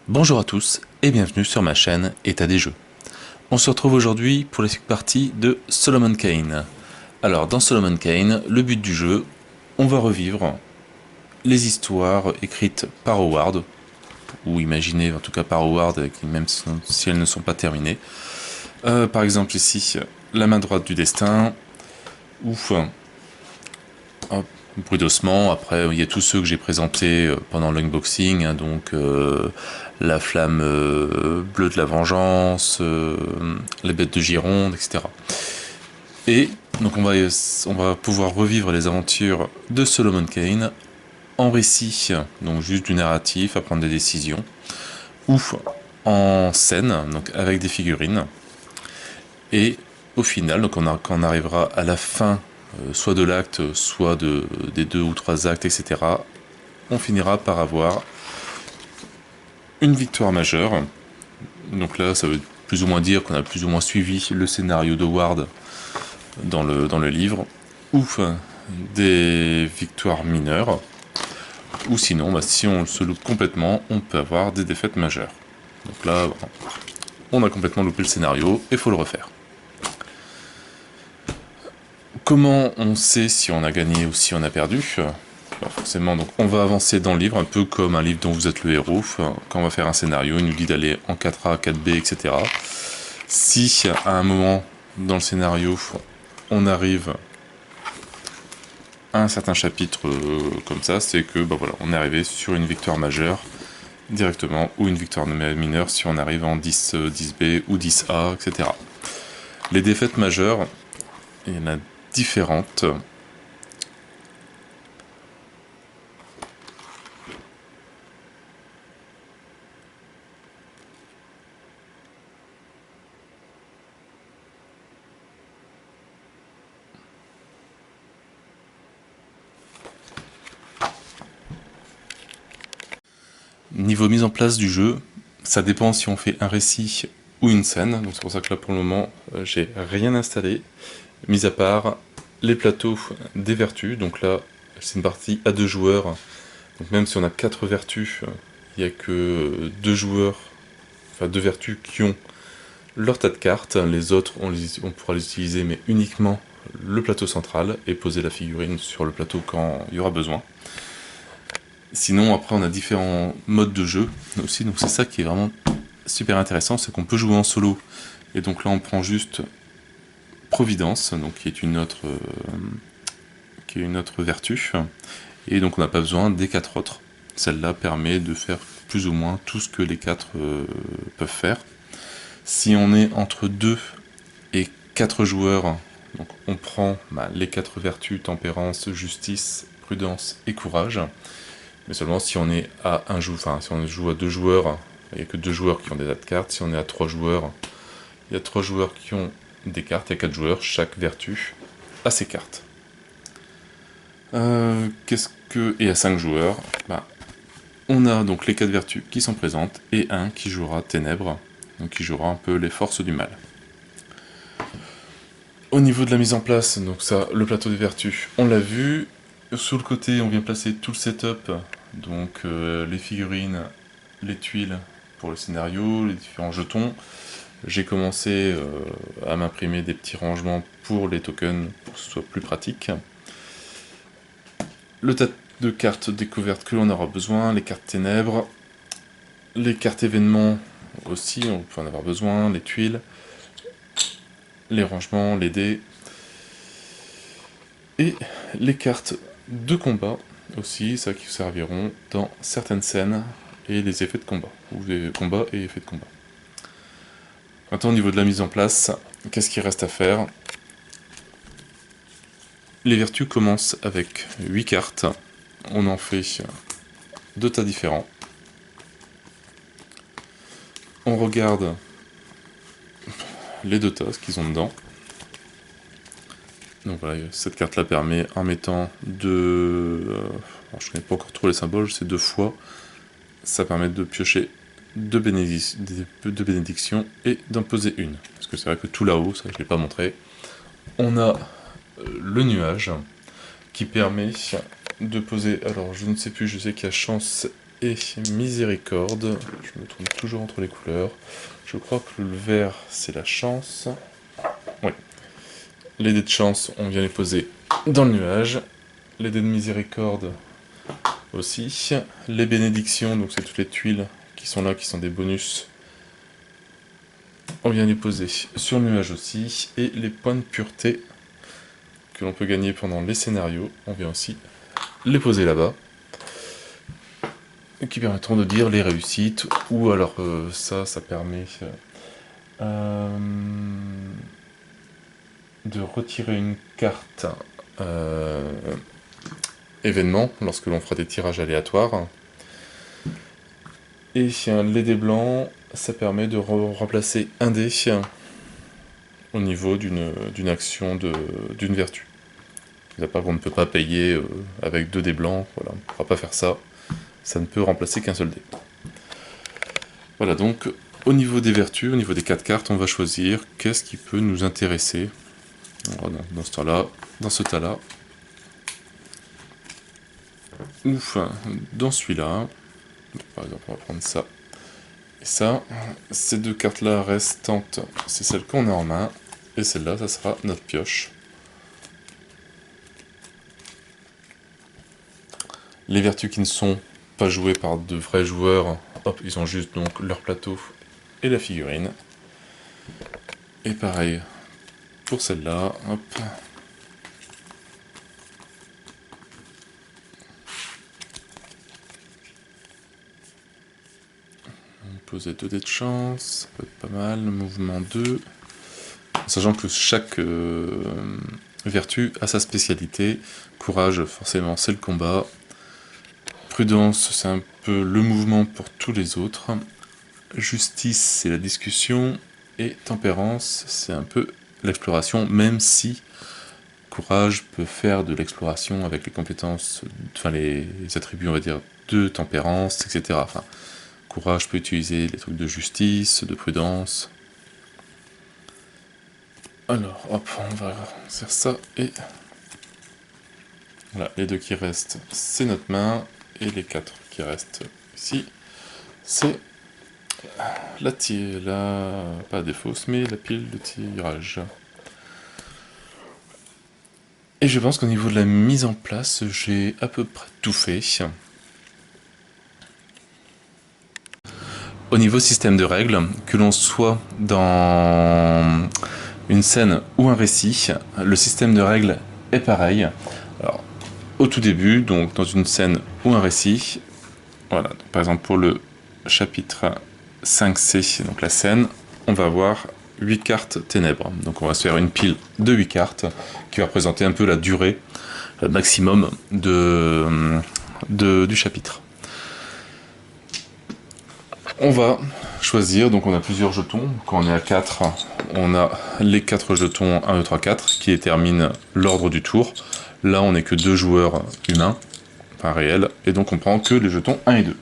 Bonjour à tous et bienvenue sur ma chaîne État des jeux. On se retrouve aujourd'hui pour la suite partie de Solomon Kane. Alors dans Solomon Kane, le but du jeu, on va revivre les histoires écrites par Howard, ou imaginées en tout cas par Howard, même si elles ne sont pas terminées. Par exemple ici, La main droite du destin, ou Bruit d'ossement. Après il y a tous ceux que j'ai présentés pendant l'unboxing, hein, donc la flamme bleue de la vengeance, les bêtes de Gironde, etc. Et donc on va pouvoir revivre les aventures de Solomon Kane en récit, donc juste du narratif, à prendre des décisions, ou en scène, donc avec des figurines. Et au final, donc quand on arrivera à la fin, soit de l'acte, soit des 2 ou 3 actes, etc., on finira par avoir une victoire majeure. Donc là, ça veut plus ou moins dire qu'on a plus ou moins suivi le scénario de Ward dans le livre, ou des victoires mineures, ou sinon, si on se loupe complètement, on peut avoir des défaites majeures. Donc là, on a complètement loupé le scénario, et il faut le refaire. Comment on sait si on a gagné ou si on a perdu? Alors forcément, donc on va avancer dans le livre, un peu comme un livre dont vous êtes le héros. Quand on va faire un scénario, il nous dit d'aller en 4A, 4B, etc. Si à un moment dans le scénario, on arrive à un certain chapitre comme ça, c'est que voilà, on est arrivé sur une victoire majeure directement, ou une victoire mineure si on arrive en 10, 10B ou 10A, etc. Les défaites majeures, il y en a différentes. Niveau mise en place du jeu, ça dépend si on fait un récit ou une scène, donc c'est pour ça que là pour le moment j'ai rien installé, mis à part les plateaux des vertus, donc là c'est une partie à 2 joueurs, donc même si on a 4 vertus, il n'y a que 2 joueurs, enfin 2 vertus qui ont leur tas de cartes, les autres on pourra les utiliser mais uniquement le plateau central et poser la figurine sur le plateau quand il y aura besoin. Sinon, après, on a différents modes de jeu aussi, donc c'est ça qui est vraiment super intéressant, c'est qu'on peut jouer en solo, et donc là on prend juste Providence, donc qui est une autre vertu, et donc on n'a pas besoin des 4 autres. Celle-là permet de faire plus ou moins tout ce que les 4 peuvent faire. Si on est entre 2 et 4 joueurs, donc on prend les 4 vertus, tempérance, justice, prudence et courage. Mais seulement si on est à un joueur, enfin si on joue à 2 joueurs, il n'y a que 2 joueurs qui ont des tas de cartes. Si on est à 3 joueurs, il y a 3 joueurs qui ont des cartes, il y a 4 joueurs, chaque vertu a ses cartes. Et à 5 joueurs, on a donc les 4 vertus qui sont présentes, et un qui jouera Ténèbres, donc qui jouera un peu les forces du mal. Au niveau de la mise en place, donc ça, le plateau des vertus, on l'a vu. Sur le côté, on vient placer tout le setup, donc les figurines, les tuiles pour le scénario, les différents jetons. J'ai commencé à m'imprimer des petits rangements pour les tokens, pour que ce soit plus pratique. Le tas de cartes découvertes que l'on aura besoin, les cartes ténèbres, les cartes événements aussi, on peut en avoir besoin, les tuiles, les rangements, les dés, et les cartes de combat aussi, ça qui serviront dans certaines scènes, et les effets de combat, ou des combats et effets de combat. Maintenant, au niveau de la mise en place, qu'est-ce qu'il reste à faire? Les vertus commencent avec 8 cartes, on en fait 2 tas différents. On regarde les 2 tas, ce qu'ils ont dedans. Donc voilà, cette carte-là permet, en mettant deux... je ne connais pas encore trop les symboles, c'est 2 fois. Ça permet de piocher 2 bénédictions et d'en poser une. Parce que c'est vrai que tout là-haut, ça je ne l'ai pas montré, on a le nuage qui permet de poser... Alors je ne sais plus, je sais qu'il y a chance et miséricorde. Je me trompe toujours entre les couleurs. Je crois que le vert, c'est la chance. Oui. Les dés de chance, on vient les poser dans le nuage. Les dés de miséricorde aussi. Les bénédictions, donc c'est toutes les tuiles qui sont là, qui sont des bonus. On vient les poser sur le nuage aussi. Et les points de pureté que l'on peut gagner pendant les scénarios, on vient aussi les poser là-bas. Qui permettront de dire les réussites, ou alors ça permet de retirer une carte événement lorsque l'on fera des tirages aléatoires. Et les dés blancs, ça permet de remplacer un dé au niveau d'une action d'une vertu. À part qu'on ne peut pas payer avec 2 dés blancs, voilà, on ne pourra pas faire ça. Ça ne peut remplacer qu'un seul dé. Voilà, donc au niveau des vertus, au niveau des 4 cartes, on va choisir qu'est-ce qui peut nous intéresser. Voilà, dans ce tas-là. Ou dans celui-là. Par exemple, on va prendre ça. Et ça, ces 2 cartes-là restantes, c'est celles qu'on a en main. Et celle-là, ça sera notre pioche. Les vertus qui ne sont pas jouées par de vrais joueurs, hop, ils ont juste donc leur plateau et la figurine. Et pareil pour celle-là, hop. On poser 2 dés de chance, ça peut être pas mal, mouvement 2. Sachant que chaque vertu a sa spécialité. Courage, forcément, c'est le combat. Prudence, c'est un peu le mouvement pour tous les autres. Justice, c'est la discussion. Et tempérance, c'est un peu l'exploration, même si courage peut faire de l'exploration avec les compétences, enfin les attributs, on va dire, de tempérance, etc. Enfin, courage peut utiliser les trucs de justice, de prudence. Alors, hop, on va faire ça, et voilà, les 2 qui restent, c'est notre main, et les 4 qui restent ici, c'est pas des fausses, mais la pile de tirage. Et je pense qu'au niveau de la mise en place, j'ai à peu près tout fait. Au niveau système de règles, que l'on soit dans une scène ou un récit, le système de règles est pareil. Alors, au tout début, donc dans une scène ou un récit, voilà, donc, par exemple pour le chapitre 5C, donc la scène, on va avoir 8 cartes ténèbres. Donc on va se faire une pile de 8 cartes qui va représenter un peu la durée maximum du chapitre. On va choisir, donc on a plusieurs jetons. Quand on est à 4, on a les 4 jetons 1, 2, 3, 4 qui déterminent l'ordre du tour. Là, on n'est que 2 joueurs humains, pas réels, et donc on prend que les jetons 1 et 2.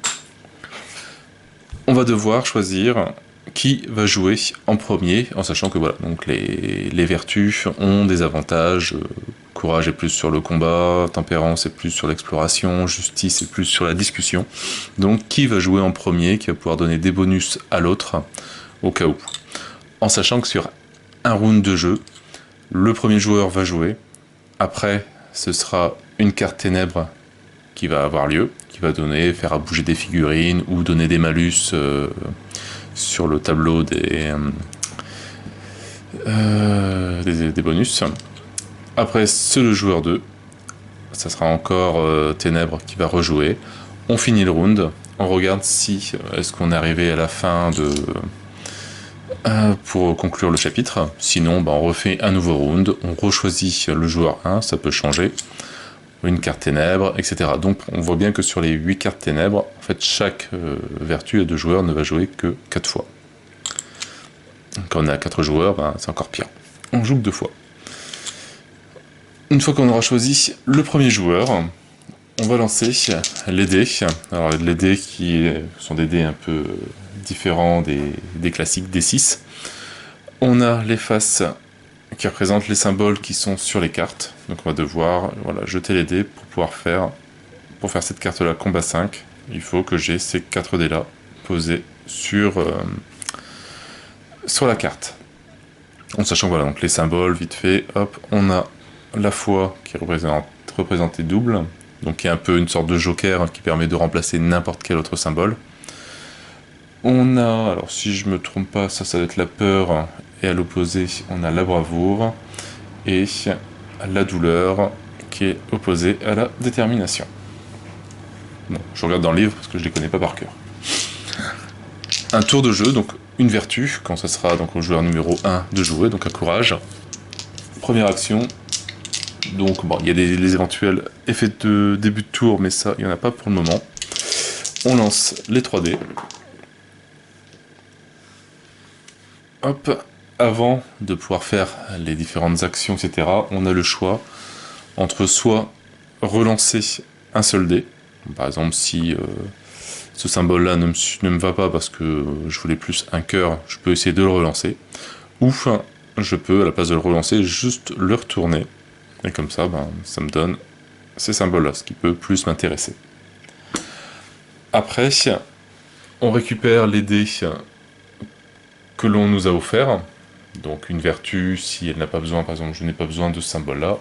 On va devoir choisir qui va jouer en premier, en sachant que voilà, donc les vertus ont des avantages. Courage est plus sur le combat, tempérance est plus sur l'exploration, justice est plus sur la discussion. Donc qui va jouer en premier, qui va pouvoir donner des bonus à l'autre, au cas où. En sachant que sur un round de jeu, le premier joueur va jouer, après ce sera une carte ténèbres qui va avoir lieu, qui va faire bouger des figurines ou donner des malus sur le tableau des bonus. Après, c'est le joueur 2. Ça sera encore Ténèbres qui va rejouer. On finit le round. On regarde si est-ce qu'on est arrivé à la fin pour conclure le chapitre. Sinon, on refait un nouveau round. On rechoisit le joueur 1. Ça peut changer. Une carte ténèbres, etc. Donc on voit bien que sur les 8 cartes ténèbres, en fait, chaque vertu de joueur ne va jouer que 4 fois. Quand on est à 4 joueurs, c'est encore pire. On joue que 2 fois. Une fois qu'on aura choisi le premier joueur, on va lancer les dés. Alors les dés qui sont des dés un peu différents des classiques D6. On a les faces qui représentent les symboles qui sont sur les cartes. Donc on va devoir jeter les dés pour pouvoir faire cette carte-là combat 5. il faut que j'ai ces 4 dés là posés sur la carte. En sachant voilà, donc les symboles, vite fait, hop, on a la foi qui est représentée double, donc qui est un peu une sorte de joker hein, qui permet de remplacer n'importe quel autre symbole. On a, alors si je me trompe pas, ça va être la peur, et à l'opposé, on a la bravoure, et la douleur, qui est opposée à la détermination. Bon, je regarde dans le livre parce que je les connais pas par cœur. Un tour de jeu, donc une vertu, quand ça sera donc au joueur numéro 1 de jouer, donc un courage. Première action, donc bon, il y a les éventuels effets de début de tour, mais ça, il n'y en a pas pour le moment. On lance les 3 dés. Hop, avant de pouvoir faire les différentes actions, etc., on a le choix entre soit relancer un seul dé, par exemple si ce symbole-là ne me va pas parce que je voulais plus un cœur, je peux essayer de le relancer, ou je peux, à la place de le relancer, juste le retourner, et comme ça, ça me donne ces symboles-là, ce qui peut plus m'intéresser. Après, on récupère les dés que l'on nous a offert, donc une vertu, si elle n'a pas besoin, par exemple je n'ai pas besoin de ce symbole-là,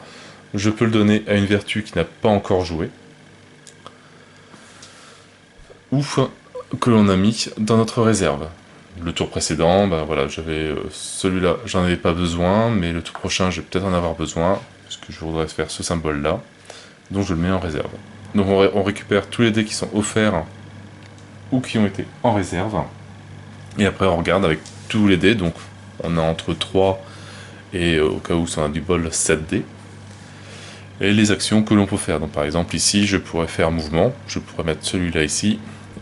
je peux le donner à une vertu qui n'a pas encore joué, ou que l'on a mis dans notre réserve. Le tour précédent, voilà, j'avais celui-là, j'en avais pas besoin, mais le tour prochain, je vais peut-être en avoir besoin, parce que je voudrais faire ce symbole-là, donc je le mets en réserve. Donc on récupère tous les dés qui sont offerts, ou qui ont été en réserve, et après on regarde avec tous les dés, donc on a entre 3 et au cas où ça on a du bol 7 dés, et les actions que l'on peut faire. Donc par exemple ici je pourrais faire mouvement, je pourrais mettre celui-là ici,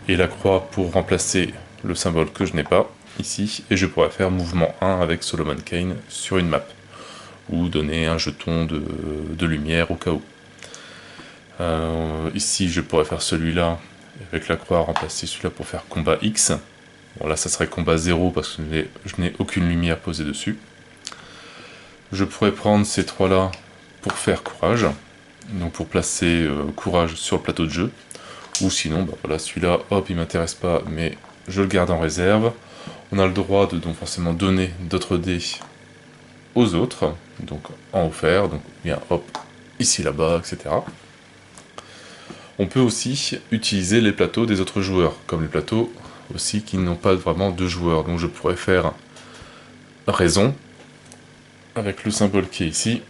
et la croix pour remplacer le symbole que je n'ai pas, ici, et je pourrais faire mouvement 1 avec Solomon Kane sur une map, ou donner un jeton de lumière au cas où. Ici je pourrais faire celui-là, avec la croix remplacer celui-là pour faire combat X. Bon là ça serait combat 0 parce que je n'ai aucune lumière posée dessus. Je pourrais prendre ces 3 là pour faire courage, donc pour placer courage sur le plateau de jeu, ou sinon voilà, celui-là, hop, il m'intéresse pas, mais je le garde en réserve. On a le droit de donc forcément donner d'autres dés aux autres, donc en offert, donc bien hop, ici là-bas, etc. On peut aussi utiliser les plateaux des autres joueurs, comme les plateaux aussi qui n'ont pas vraiment de joueurs, donc je pourrais faire raison, avec le symbole qui est ici,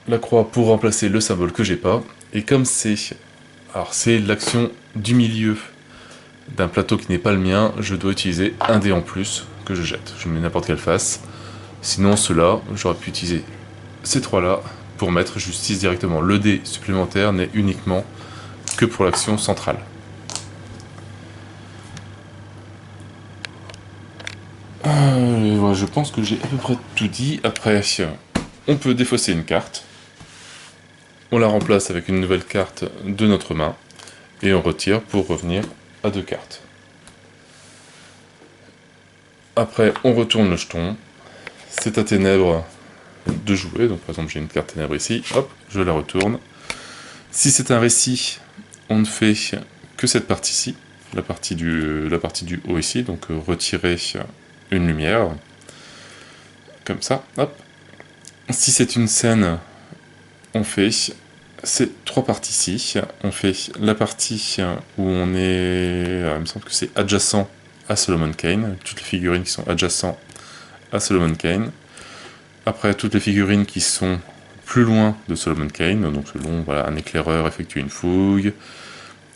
la croix pour remplacer le symbole que j'ai pas, et comme c'est l'action du milieu d'un plateau qui n'est pas le mien, je dois utiliser un dé en plus que je jette. Je mets n'importe quelle face. Sinon, ceux-là, j'aurais pu utiliser ces 3-là pour mettre justice directement. Le dé supplémentaire n'est uniquement que pour l'action centrale. Voilà, je pense que j'ai à peu près tout dit. Après, on peut défausser une carte. On la remplace avec une nouvelle carte de notre main. Et on retire pour revenir à 2 cartes. Après, on retourne le jeton. C'est à ténèbres de jouer. Donc par exemple, j'ai une carte ténèbres ici. Hop, je la retourne. Si c'est un récit, on ne fait que cette partie-ci. La partie du haut ici. Donc retirer une lumière. Comme ça, hop. Si c'est une scène, on fait ces 3 parties-ci. On fait la partie où on est... il me semble que c'est adjacent à Solomon Kane. Toutes les figurines qui sont adjacentes à Solomon Kane. Après, toutes les figurines qui sont plus loin de Solomon Kane. Donc selon, voilà, un éclaireur effectue une fouille.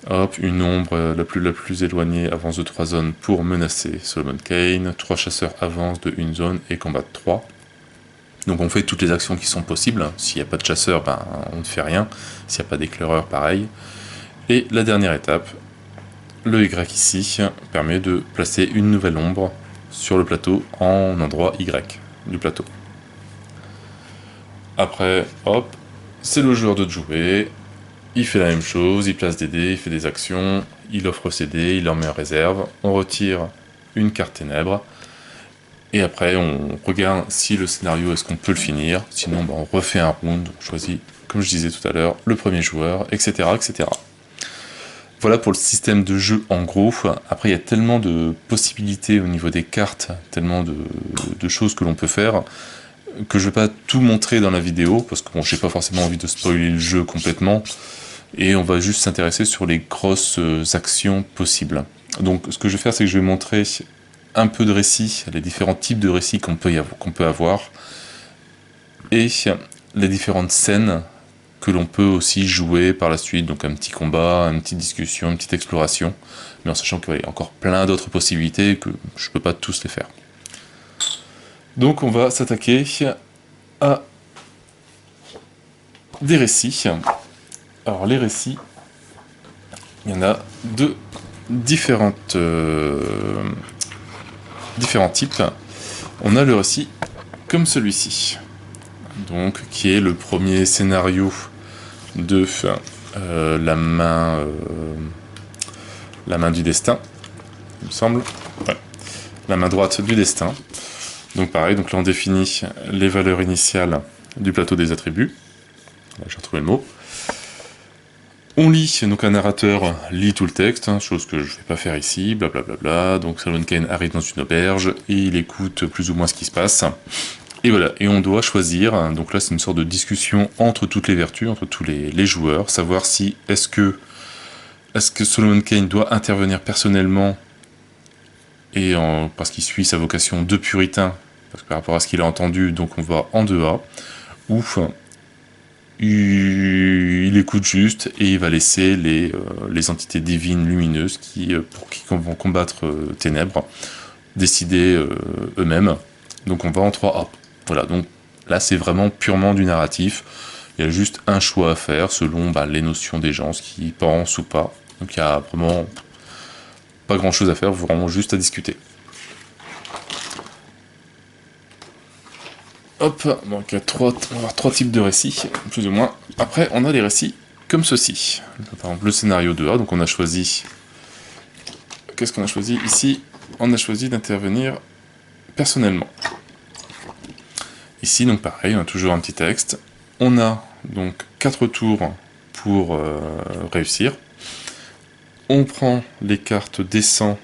Hop, une ombre la plus éloignée avance de 3 zones pour menacer Solomon Kane. 3 chasseurs avancent de 1 zone et combattent 3. Donc on fait toutes les actions qui sont possibles. S'il n'y a pas de chasseur, on ne fait rien. S'il n'y a pas d'éclaireur, pareil. Et la dernière étape, le Y ici, permet de placer une nouvelle ombre sur le plateau en endroit Y du plateau. Après, hop, c'est le joueur de jouer. Il fait la même chose, il place des dés, il fait des actions, il offre ses dés, il en met en réserve. On retire une carte ténèbres. Et après, on regarde si le scénario, est-ce qu'on peut le finir. Sinon, on refait un round, on choisit, comme je disais tout à l'heure, le premier joueur, etc., etc. Voilà pour le système de jeu en gros. Après, il y a tellement de possibilités au niveau des cartes, tellement de choses que l'on peut faire, que je vais pas tout montrer dans la vidéo, parce que bon, j'ai pas forcément envie de spoiler le jeu complètement, et on va juste s'intéresser sur les grosses actions possibles. Donc ce que je vais faire, c'est que je vais montrer un peu de récits, les différents types de récits qu'on peut avoir, et les différentes scènes que l'on peut aussi jouer par la suite, donc un petit combat, une petite discussion, une petite exploration, mais en sachant qu'il y a encore plein d'autres possibilités et que je ne peux pas tous les faire. Donc on va s'attaquer à des récits. Alors les récits, il y en a de différents types. On a le récit comme celui-ci, donc qui est le premier scénario de la main du destin, il me semble. Ouais. La main droite du destin. Donc pareil, donc là on définit les valeurs initiales du plateau des attributs. Là j'ai retrouvé le mot. On lit, donc un narrateur lit tout le texte, hein, chose que je ne vais pas faire ici, blablabla. Donc Solomon Kane arrive dans une auberge et il écoute plus ou moins ce qui se passe. Et voilà, et on doit choisir, donc là c'est une sorte de discussion entre toutes les vertus, entre tous les joueurs, savoir si est-ce que Solomon Kane doit intervenir personnellement et parce qu'il suit sa vocation de puritain, parce que par rapport à ce qu'il a entendu, donc on va en 2A, ou il écoute juste et il va laisser les entités divines lumineuses qui vont combattre ténèbres décider eux-mêmes. Donc on va en 3A. Voilà, donc là c'est vraiment purement du narratif. Il y a juste un choix à faire selon les notions des gens, ce qui pense ou pas. Donc il y a vraiment pas grand chose à faire, vraiment juste à discuter. Hop, donc il y a on va avoir 3 types de récits, plus ou moins. Après, on a les récits comme ceci. Par exemple, le scénario 2A, donc on a choisi... Qu'est-ce qu'on a choisi ici? On a choisi d'intervenir personnellement. Ici, donc pareil, on a toujours un petit texte. On a donc 4 tours pour réussir. On prend les cartes descend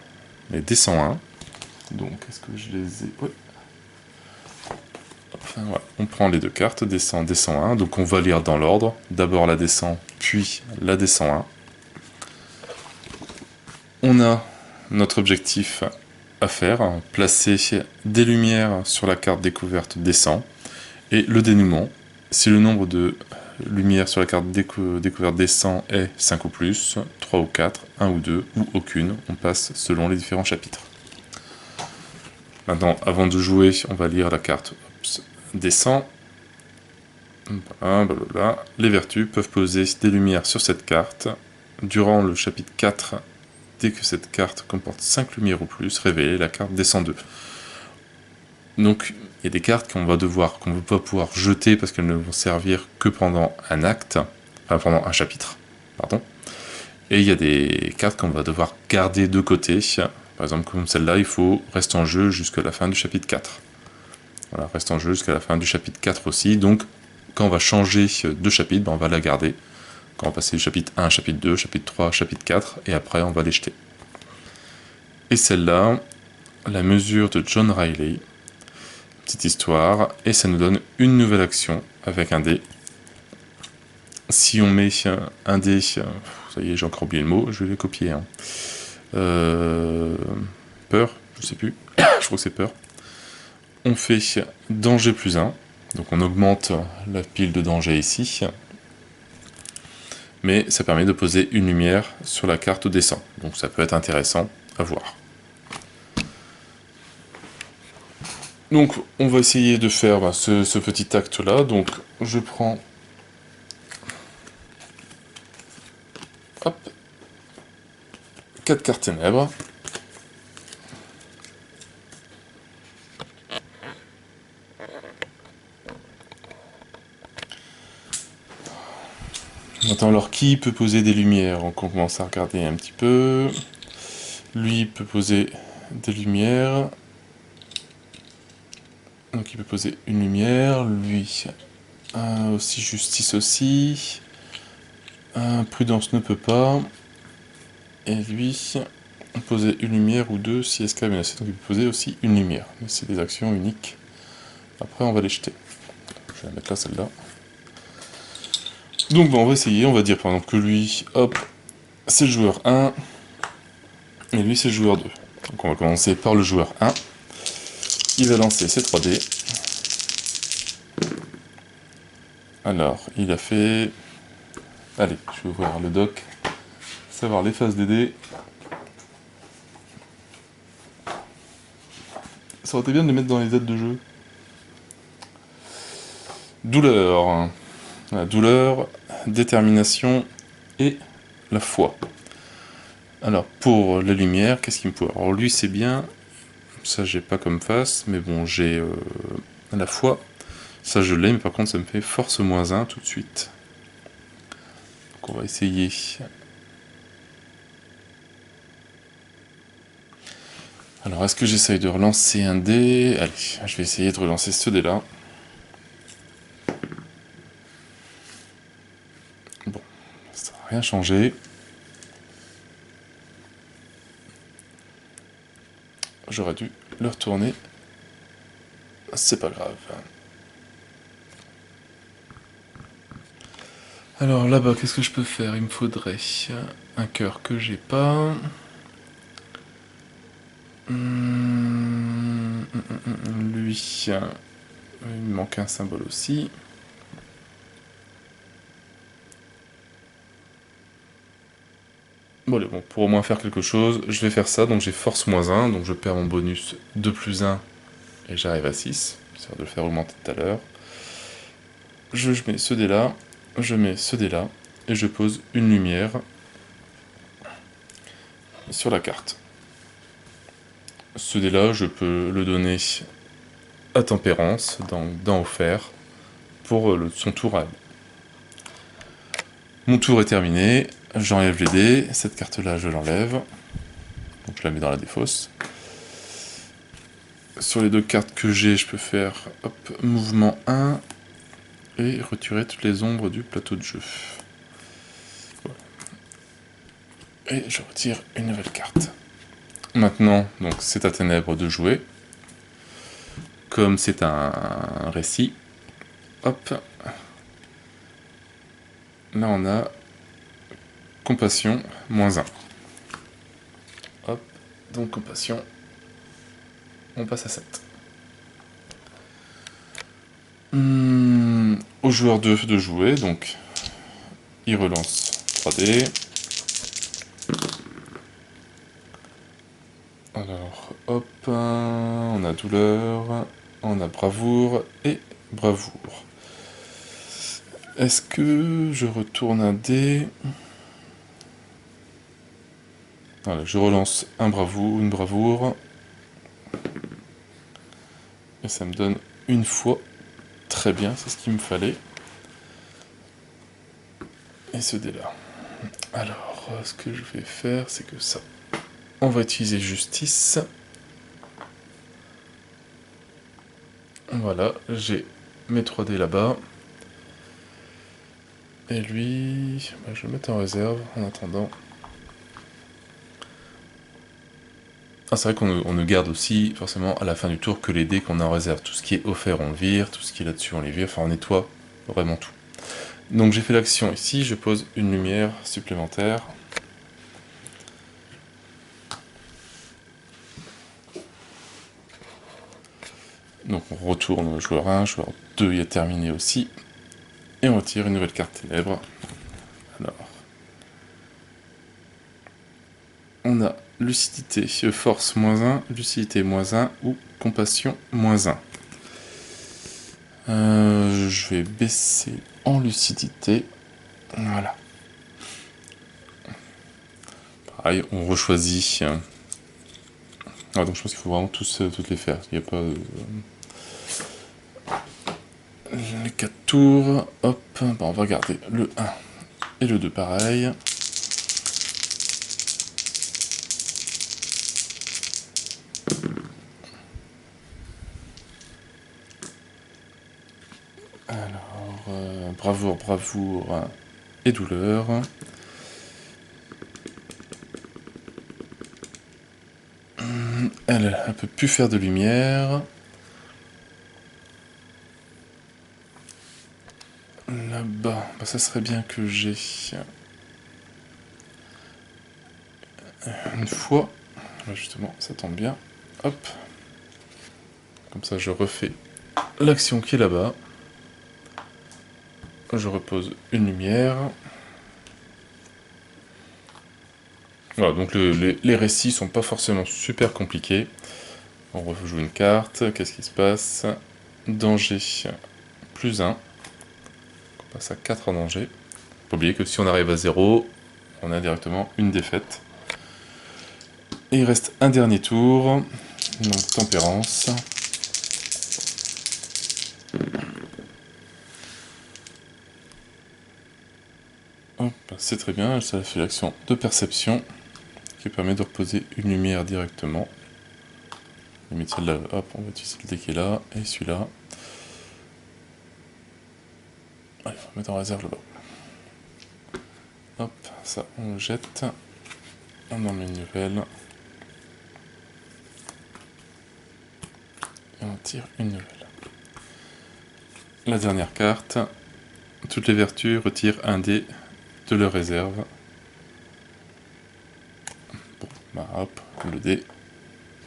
et descend 1. Donc, est-ce que je les ai... Oui. Enfin, ouais. On prend les deux cartes, descend, descend 1. Donc on va lire dans l'ordre. D'abord la descend, puis la descend 1. On a notre objectif à faire, placer des lumières sur la carte découverte descend. Et le dénouement, si le nombre de lumières sur la carte découverte descend est 5 ou plus, 3 ou 4, 1 ou 2, ou aucune, on passe selon les différents chapitres. Maintenant, avant de jouer, on va lire la carte descend. Blablabla. Les vertus peuvent poser des lumières sur cette carte. Durant le chapitre 4, dès que cette carte comporte 5 lumières ou plus, révéler la carte descend 2. Donc, il y a des cartes qu'on va pas pouvoir jeter parce qu'elles ne vont servir que pendant un acte, enfin pendant un chapitre, pardon. Et il y a des cartes qu'on va devoir garder de côté. Par exemple, comme celle-là, il faut rester en jeu jusqu'à la fin du chapitre 4. Voilà, reste en jeu jusqu'à la fin du chapitre 4 aussi. Donc, quand on va changer de chapitre, on va la garder. Quand on va passer du chapitre 1 chapitre 2, chapitre 3, chapitre 4, et après, on va les jeter. Et celle-là, la mesure de John Riley, petite histoire, et ça nous donne une nouvelle action avec un dé. Si on met un dé, ça y est, j'ai encore oublié le mot, je vais le copier. Hein. Peur, je sais plus, je crois que c'est peur. On fait danger plus 1, donc on augmente la pile de danger ici, mais ça permet de poser une lumière sur la carte descend, donc ça peut être intéressant à voir. Donc on va essayer de faire ce petit acte là, donc je prends... Hop, 4 cartes ténèbres. Attends, alors qui peut poser des lumières? On commence à regarder un petit peu. Lui peut poser des lumières. Donc il peut poser une lumière. Lui aussi, justice aussi. Prudence ne peut pas. Et lui, poser une lumière ou deux si SK est menacé, donc il peut poser aussi une lumière. Mais c'est des actions uniques. Après, on va les jeter. Je vais la mettre là, celle-là. Donc, bon, on va essayer. On va dire par exemple que lui, hop, c'est le joueur 1. Et lui, c'est le joueur 2. Donc, on va commencer par le joueur 1. Il va lancer ses 3D. Alors, il a fait... Allez, je vais ouvrir le doc. Savoir les phases des dés. Ça aurait été bien de les mettre dans les aides de jeu. Douleur. La douleur, détermination et la foi. Alors, pour la lumière, qu'est-ce qu'il me faut? Alors, lui, c'est bien. Ça, j'ai pas comme face. Mais bon, j'ai la foi. Ça, je l'ai. Mais par contre, ça me fait force -1 tout de suite. Donc, on va essayer. Alors, est-ce que j'essaye de relancer un dé? Allez, je vais essayer de relancer ce dé-là. Bon, ça n'a rien changé. J'aurais dû le retourner. C'est pas grave. Alors là-bas, qu'est-ce que je peux faire? Il me faudrait un cœur que j'ai pas. Lui, il me manque un symbole aussi. Bon, allez, bon, pour au moins faire quelque chose, je vais faire ça. Donc j'ai force -1, donc je perds mon bonus de +1 et j'arrive à 6. J'essaie de le faire augmenter tout à l'heure. Je mets ce dé là, je mets ce dé là, et je pose une lumière sur la carte. Ce dé là, je peux le donner à Tempérance, dans Offert, pour son tour à elle. Mon tour est terminé, j'enlève les dés, cette carte là je l'enlève, donc je la mets dans la défausse. Sur les deux cartes que j'ai, je peux faire hop, mouvement 1 et retirer toutes les ombres du plateau de jeu. Voilà. Et je retire une nouvelle carte. Maintenant, donc c'est à Ténèbres de jouer. Comme c'est un récit, hop, là on a compassion -1. Hop, donc compassion, on passe à 7. Au joueur 2 de jouer, donc il relance 3D. Alors, hop, on a douleur, on a bravoure et bravoure. Est-ce que je retourne un dé? Voilà, je relance une bravoure. Et ça me donne une fois. Très bien, c'est ce qu'il me fallait. Et ce dé là. Alors, ce que je vais faire, c'est que ça. On va utiliser justice. Voilà, j'ai mes 3 dés là-bas. Et lui, bah, je vais le mettre en réserve en attendant. Ah, c'est vrai qu'on ne garde aussi forcément à la fin du tour que les dés qu'on a en réserve. Tout ce qui est offert, on le vire. Tout ce qui est là-dessus, on les vire. Enfin, on nettoie vraiment tout. Donc j'ai fait l'action ici, je pose une lumière supplémentaire. Donc on retourne au joueur 1, joueur 2 y est terminé aussi. Et on retire une nouvelle carte ténèbres. Alors, on a lucidité, force -1, lucidité -1 ou compassion -1. Je vais baisser en lucidité. Voilà. Pareil, on rechoisit. Ah, donc je pense qu'il faut vraiment toutes les faire. Il n'y a pas de... Les 4 tours. Hop. Bon, on va regarder le 1 et le 2 pareil. Alors, bravoure et douleur. Elle ne peut plus faire de lumière. Là-bas, bah, ça serait bien que j'ai une fois. Là, justement, ça tombe bien. Hop. Comme ça, je refais l'action qui est là-bas. Je repose une lumière. Voilà, donc les récits sont pas forcément super compliqués. On rejoue une carte. Qu'est-ce qui se passe? Danger +1. On passe à 4 en danger. Faut oublier que si on arrive à 0, on a directement une défaite. Et il reste un dernier tour. Donc tempérance. C'est très bien, ça fait l'action de perception qui permet de reposer une lumière directement. Limite celle-là, hop, on va utiliser le dé qui est là, et celui-là. Allez, on va mettre en réserve là-bas. Hop, ça on le jette. On en met une nouvelle. Et on tire une nouvelle. La dernière carte. Toutes les vertus retirent un dé de leur réserve. Bon, bah hop, le dé,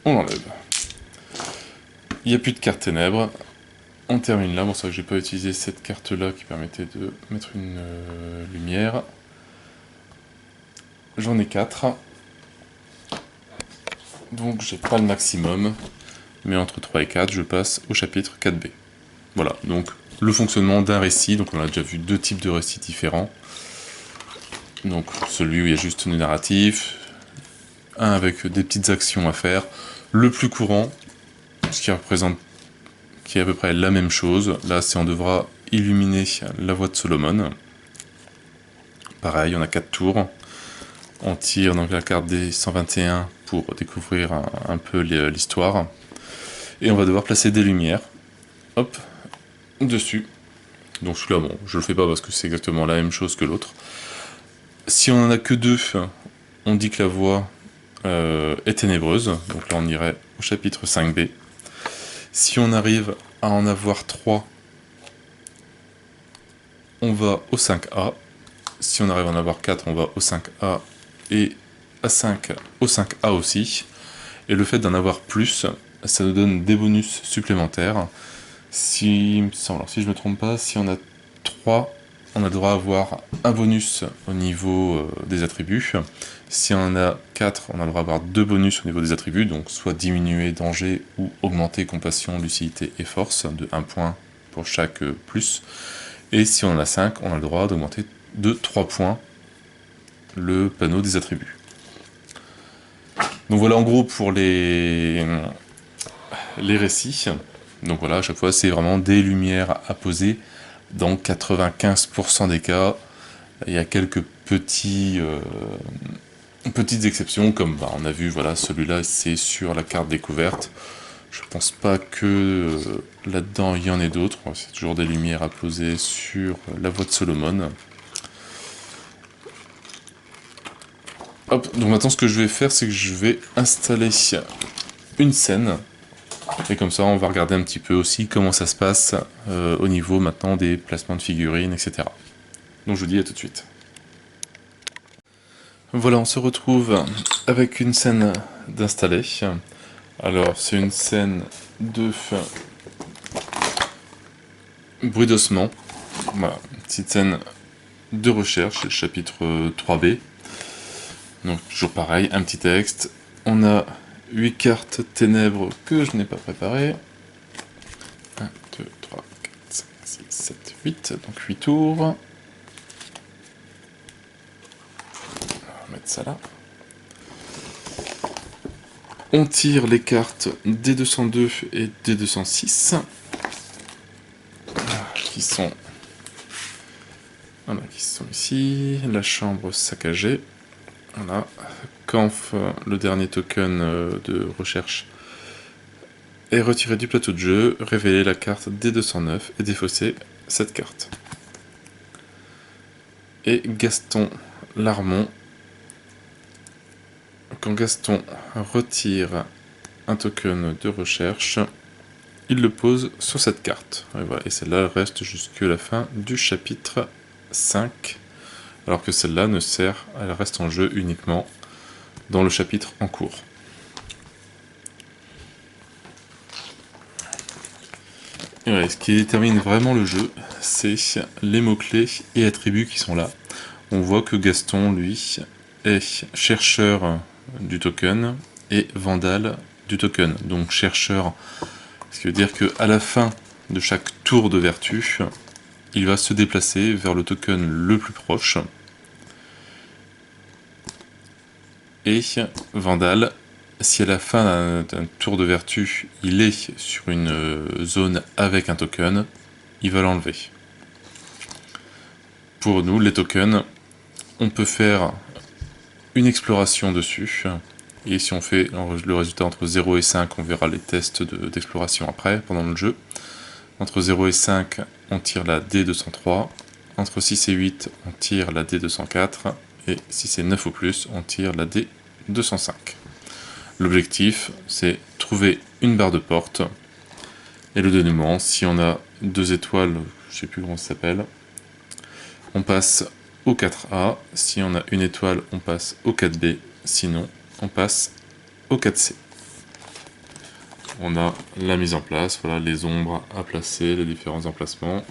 on l'enlève. Il n'y a plus de carte ténèbres. On termine là. Bon, c'est vrai que j'ai pas utilisé cette carte-là qui permettait de mettre une lumière. J'en ai 4. Donc j'ai pas le maximum. Mais entre 3 et 4, je passe au chapitre 4b. Voilà, donc le fonctionnement d'un récit. Donc on a déjà vu 2 types de récits différents. Donc celui où il y a juste le narratif, un avec des petites actions à faire. Le plus courant, ce qui représente, qui est à peu près la même chose. Là, c'est on devra illuminer la voie de Solomon. Pareil, on a 4 tours. On tire donc la carte des 121 pour découvrir un peu l'histoire. Et on va devoir placer des lumières. Hop, dessus. Donc celui-là, bon, je le fais pas parce que c'est exactement la même chose que l'autre. Si on en a que 2, on dit que la voie est ténébreuse. Donc là, on irait au chapitre 5b. Si on arrive à en avoir 3, on va au 5a. Si on arrive à en avoir 4, on va au 5a. Et à 5, au 5a aussi. Et le fait d'en avoir plus, ça nous donne des bonus supplémentaires. Si je ne me trompe pas, si on a 3, on a le droit à avoir un bonus au niveau des attributs. Si on a 4, on a le droit à avoir 2 bonus au niveau des attributs, donc soit diminuer danger ou augmenter compassion, lucidité et force, de 1 point pour chaque plus. Et si on en a 5, on a le droit d'augmenter de 3 points le panneau des attributs. Donc voilà en gros pour les récits. Donc voilà, à chaque fois c'est vraiment des lumières à poser. Dans 95% des cas, il y a quelques petites exceptions, comme bah, on a vu, voilà, celui-là c'est sur la carte découverte. Je pense pas que là-dedans il y en ait d'autres. C'est toujours des lumières à poser sur la voie de Solomon. Hop, donc maintenant ce que je vais faire, c'est que je vais installer une scène. Et comme ça, on va regarder un petit peu aussi comment ça se passe au niveau maintenant des placements de figurines, etc. Donc je vous dis à tout de suite. Voilà, on se retrouve avec une scène d'installer. Alors, c'est une scène de bruit d'ossement. Voilà, une petite scène de recherche, c'est le chapitre 3b. Donc, toujours pareil, un petit texte. On a 8 cartes ténèbres que je n'ai pas préparées. 1, 2, 3, 4, 5, 6, 7, 8. Donc 8 tours. On va mettre ça là. On tire les cartes D202 et D206. Qui sont ici. La chambre saccagée. Voilà. Quand le dernier token de recherche est retiré du plateau de jeu, révéler la carte D209 et défausser cette carte. Et Gaston Larmont. Quand Gaston retire un token de recherche, il le pose sur cette carte. Et, voilà. Et celle-là reste jusque la fin du chapitre 5, alors que celle-là ne sert, elle reste en jeu uniquement dans le chapitre en cours. Et voilà, ce qui détermine vraiment le jeu, c'est les mots-clés et attributs qui sont là. On voit que Gaston, lui, est chercheur du token et vandale du token. Donc chercheur, ce qui veut dire qu'à la fin de chaque tour de vertu, il va se déplacer vers le token le plus proche. Et vandale, si à la fin d'un tour de vertu, il est sur une zone avec un token, il va l'enlever. Pour nous, les tokens, on peut faire une exploration dessus, et si on fait le résultat entre 0 et 5, on verra les tests d'exploration après, pendant le jeu. Entre 0 et 5, on tire la D203, entre 6 et 8, on tire la D204, et si c'est 9 ou plus, on tire la D205. L'objectif, c'est trouver une barre de porte, et le dénouement, si on a 2 étoiles, je sais plus comment ça s'appelle, on passe au 4A, si on a une étoile, on passe au 4B, sinon on passe au 4C. On a la mise en place, voilà, les ombres à placer, les différents emplacements,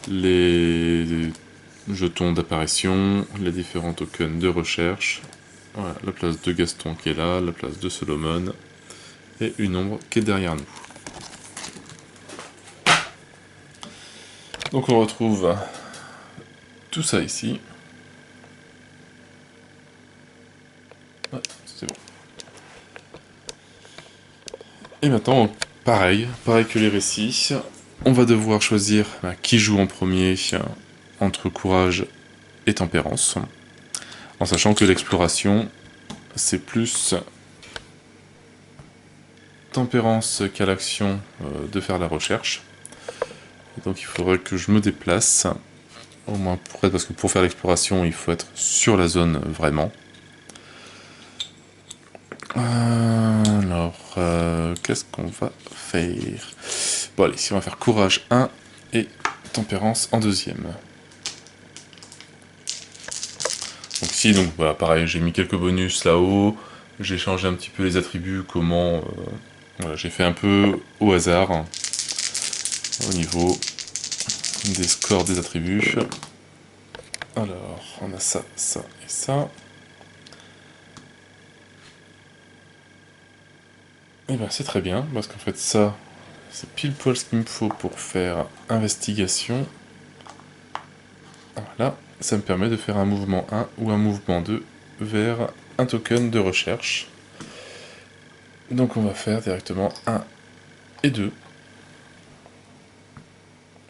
les jetons d'apparition, les différents tokens de recherche, voilà, la place de Gaston qui est là, la place de Solomon, et une ombre qui est derrière nous. Donc on retrouve tout ça ici. Ouais, c'est bon. Et maintenant, pareil que les récits, on va devoir choisir qui joue en premier entre courage et tempérance, en sachant que l'exploration, c'est plus tempérance qu'à l'action de faire la recherche. Et donc il faudrait que je me déplace, au moins parce que pour faire l'exploration, il faut être sur la zone vraiment. Alors, qu'est-ce qu'on va faire? Bon allez, si on va faire courage 1 et tempérance en deuxième. Donc ici, donc voilà, pareil, j'ai mis quelques bonus là-haut, j'ai changé un petit peu les attributs, comment... voilà, j'ai fait un peu au hasard, au niveau des scores des attributs. Alors, on a ça, ça et ça. Et bien c'est très bien, parce qu'en fait ça, c'est pile poil ce qu'il me faut pour faire investigation. Voilà, ça me permet de faire un mouvement 1 ou un mouvement 2 vers un token de recherche. Donc on va faire directement 1 et 2.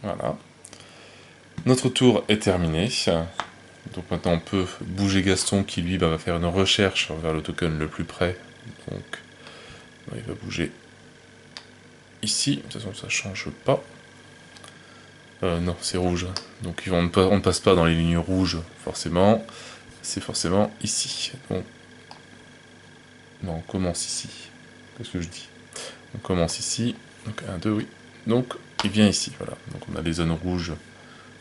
Voilà. Notre tour est terminé. Donc maintenant on peut bouger Gaston qui lui va faire une recherche vers le token le plus près. Donc il va bouger ici, de toute façon ça change pas. Non, c'est rouge. Donc on ne passe pas dans les lignes rouges, forcément. C'est forcément ici. Donc, non, on commence ici. Qu'est-ce que je dis? On commence ici. Donc 1, 2, oui. Donc il vient ici, voilà. Donc on a les zones rouges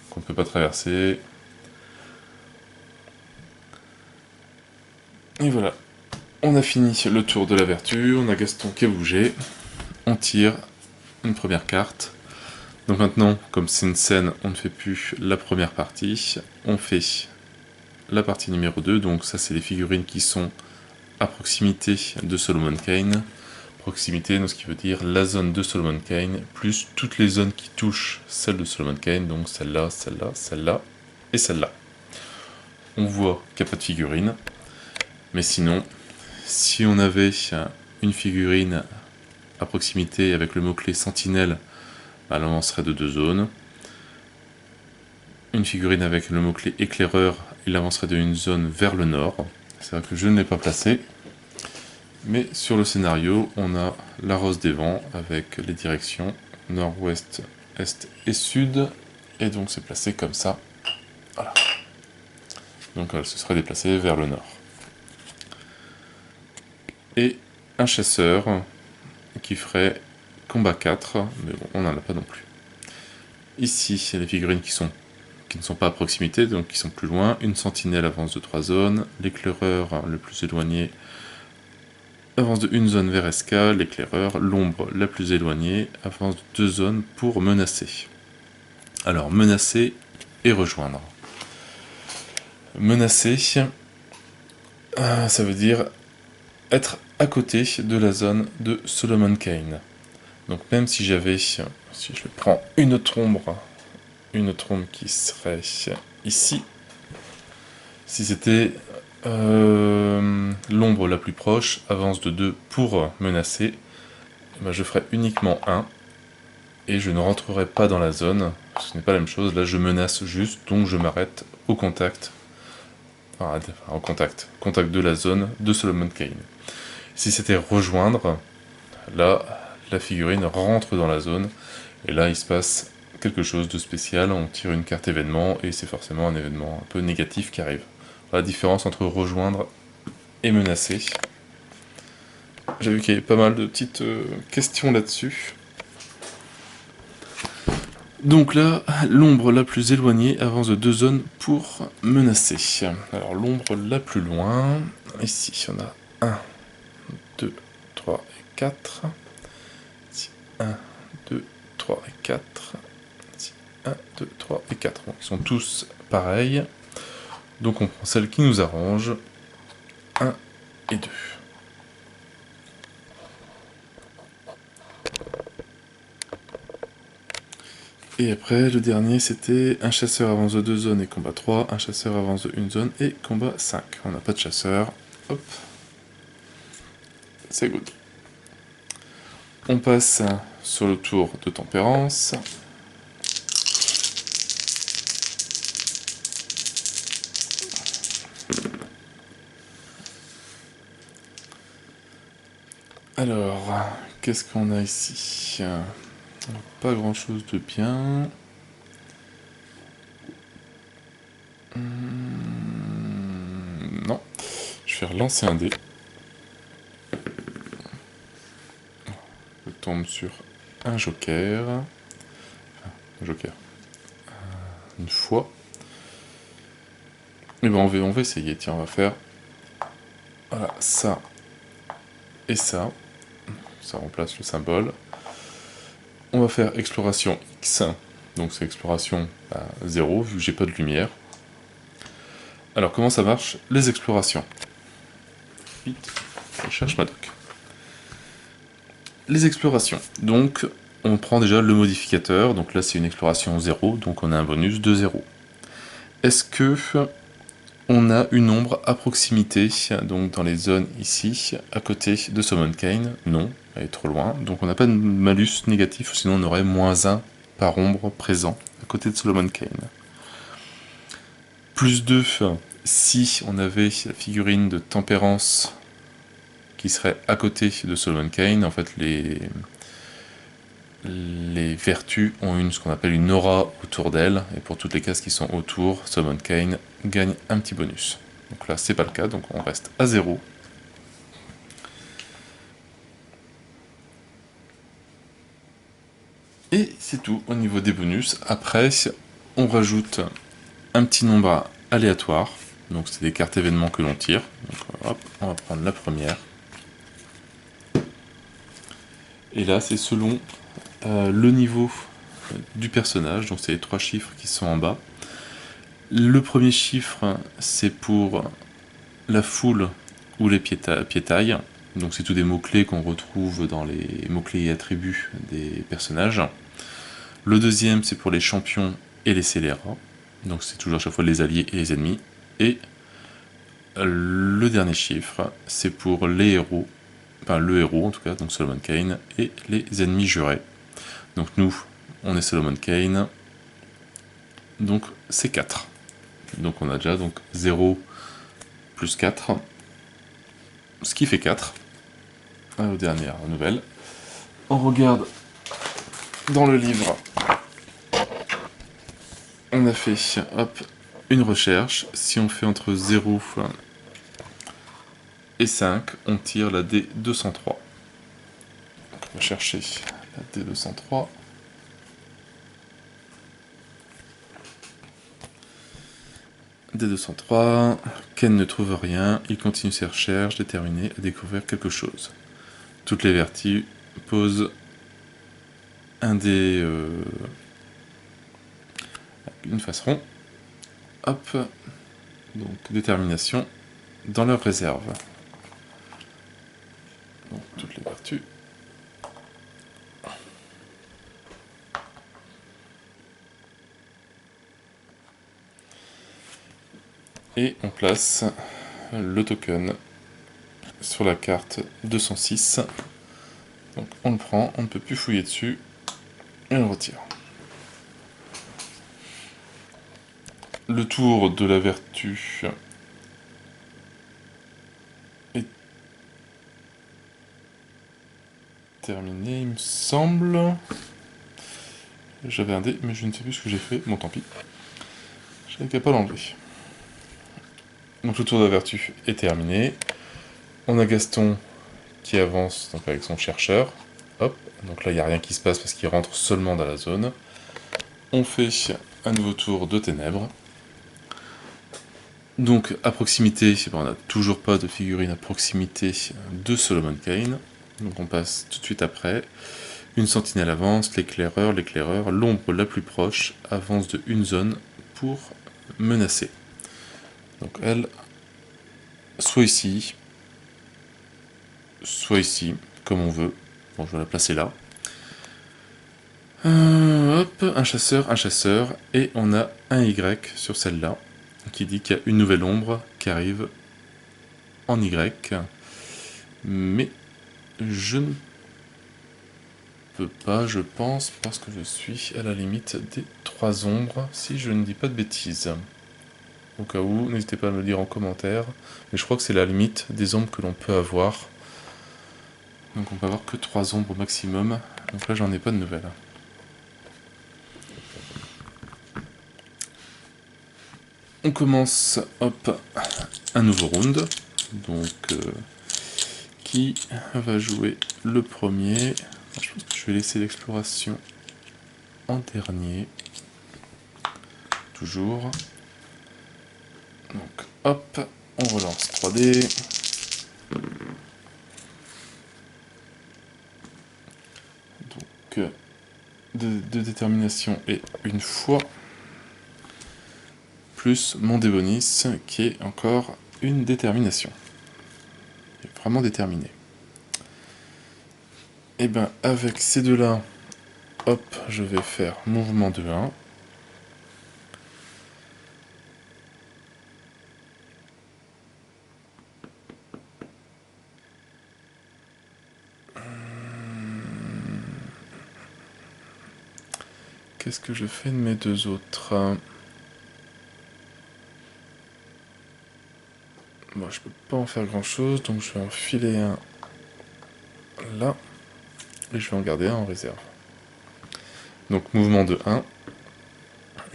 qu'on ne peut pas traverser. Et voilà. On a fini le tour de la vertu. On a Gaston qui a bougé. On tire une première carte. Donc maintenant, comme c'est une scène, on ne fait plus la première partie, on fait la partie numéro 2, donc ça c'est les figurines qui sont à proximité de Solomon Kane. Proximité, donc ce qui veut dire la zone de Solomon Kane, plus toutes les zones qui touchent celle de Solomon Kane, donc celle-là, celle-là, celle-là et celle-là. On voit qu'il n'y a pas de figurine, mais sinon, si on avait une figurine à proximité avec le mot-clé sentinelle, elle avancerait de 2 zones. Une figurine avec le mot-clé éclaireur, il avancerait d'une zone vers le nord. C'est vrai que je ne l'ai pas placé. Mais sur le scénario, on a la rose des vents avec les directions nord, ouest, est et sud. Et donc c'est placé comme ça. Voilà. Donc elle se serait déplacée vers le nord. Et un chasseur qui ferait combat 4, mais bon, on n'en a pas non plus. Ici, il y a les figurines qui ne sont pas à proximité, donc qui sont plus loin. Une sentinelle avance de 3 zones, l'éclaireur le plus éloigné avance de 1 zone vers SK, l'éclaireur, l'ombre la plus éloignée, avance de 2 zones pour menacer. Alors, menacer et rejoindre. Menacer, ça veut dire être à côté de la zone de Solomon Kane. Donc même si j'avais, si je prends une autre ombre qui serait ici, si c'était l'ombre la plus proche, avance de 2 pour menacer, ben je ferai uniquement 1, et je ne rentrerai pas dans la zone, ce n'est pas la même chose, là je menace juste, donc je m'arrête au contact, contact de la zone de Solomon Kane. Si c'était rejoindre, là la figurine rentre dans la zone, et là il se passe quelque chose de spécial, on tire une carte événement, et c'est forcément un événement un peu négatif qui arrive. La différence entre rejoindre et menacer. J'ai vu qu'il y avait pas mal de petites questions là-dessus. Donc là, l'ombre la plus éloignée avance de 2 zones pour menacer. Alors l'ombre la plus loin, ici on a 1, 2, 3 et 4. Ici, 1, 2, 3 et 4. Ici, 1, 2, 3 et 4. Bon, ils sont tous pareils. Donc on prend celle qui nous arrange. 1 et 2. Et après, le dernier, c'était un chasseur avance de 2 zones et combat 3, un chasseur avance de 1 zone et combat 5. On n'a pas de chasseur. Hop. C'est good. On passe sur le tour de tempérance. Alors, qu'est-ce qu'on a ici? Pas grand chose de bien. Non. Je vais relancer un dé. Je tombe sur un joker. Enfin, un joker. Une fois. Et ben on va essayer. Tiens, on va faire. Voilà, ça. Et ça. Ça remplace le symbole. On va faire exploration X. Donc c'est exploration 0, vu que j'ai pas de lumière. Alors comment ça marche, les explorations? Vite, je cherche ma doc. Les explorations. Donc on prend déjà le modificateur. Donc là c'est une exploration 0, donc on a un bonus de 0. Est-ce que on a une ombre à proximité, donc dans les zones ici, à côté de Solomon Kane? Non, elle est trop loin, donc on n'a pas de malus négatif, sinon on aurait -1 par ombre présent à côté de Solomon Kane. Plus 2, si on avait la figurine de tempérance qui serait à côté de Solomon Kane, en fait les vertus ont ce qu'on appelle une aura autour d'elle, et pour toutes les cases qui sont autour, Solomon Kane gagne un petit bonus. Donc là, c'est pas le cas, donc on reste à 0. Et c'est tout au niveau des bonus. Après, on rajoute un petit nombre aléatoire. Donc c'est des cartes événements que l'on tire. Donc hop, on va prendre la première. Et là, c'est selon le niveau du personnage. Donc c'est les 3 chiffres qui sont en bas. Le premier chiffre, c'est pour la foule ou les piétailles. Donc c'est tous des mots-clés qu'on retrouve dans les mots-clés et attributs des personnages. Le deuxième, c'est pour les champions et les scélérats. Donc c'est toujours à chaque fois les alliés et les ennemis. Et le dernier chiffre, c'est pour les héros, enfin le héros en tout cas, donc Solomon Kane, et les ennemis jurés. Donc nous, on est Solomon Kane, donc c'est 4. Donc on a déjà donc 0 plus 4, ce qui fait 4. Aux dernières nouvelles. On regarde dans le livre. On a fait hop, une recherche. Si on fait entre 0 et 5, on tire la D203. on va chercher la D203. D203, Ken ne trouve rien, il continue ses recherches, déterminé à découvrir quelque chose. Toutes les vertus posent un dé une face rond. Hop, donc détermination dans leur réserve. Donc, toutes les vertus. Et on place le token sur la carte 206. Donc on le prend, on ne peut plus fouiller dessus, et on le retire. Le tour de la vertu est terminé, il me semble. J'avais un dé, mais je ne sais plus ce que j'ai fait. Bon, tant pis. Je n'avais qu'à pas l'enlever. Donc le tour de la vertu est terminé. On a Gaston qui avance donc avec son chercheur. Hop, donc là il n'y a rien qui se passe parce qu'il rentre seulement dans la zone. On fait un nouveau tour de ténèbres. Donc à proximité, on n'a toujours pas de figurine à proximité de Solomon Kane. Donc on passe tout de suite après. Une sentinelle avance, l'éclaireur, l'ombre la plus proche avance de une zone pour menacer. Donc elle, soit ici, comme on veut. Bon, je vais la placer là. Hop, un chasseur, et on a un Y sur celle-là, qui dit qu'il y a une nouvelle ombre qui arrive en Y. Mais je ne peux pas, je pense, parce que je suis à la limite des 3 ombres, si je ne dis pas de bêtises. Au cas où, n'hésitez pas à me le dire en commentaire, mais je crois que c'est la limite des ombres que l'on peut avoir. Donc on peut avoir que 3 ombres au maximum, donc là j'en ai pas de nouvelles. On commence, hop, un nouveau round, donc qui va jouer le premier. Je pense que je vais laisser l'exploration en dernier, toujours. Donc hop, on relance 3D. Donc de détermination et une fois, plus mon débonis qui est encore une détermination. Il est vraiment déterminé. Et ben avec ces deux-là, hop, je vais faire mouvement de 1. Qu'est-ce que je fais de mes deux autres? Bon, je peux pas en faire grand chose, donc je vais en filer un là, et je vais en garder un en réserve. Donc mouvement de 1,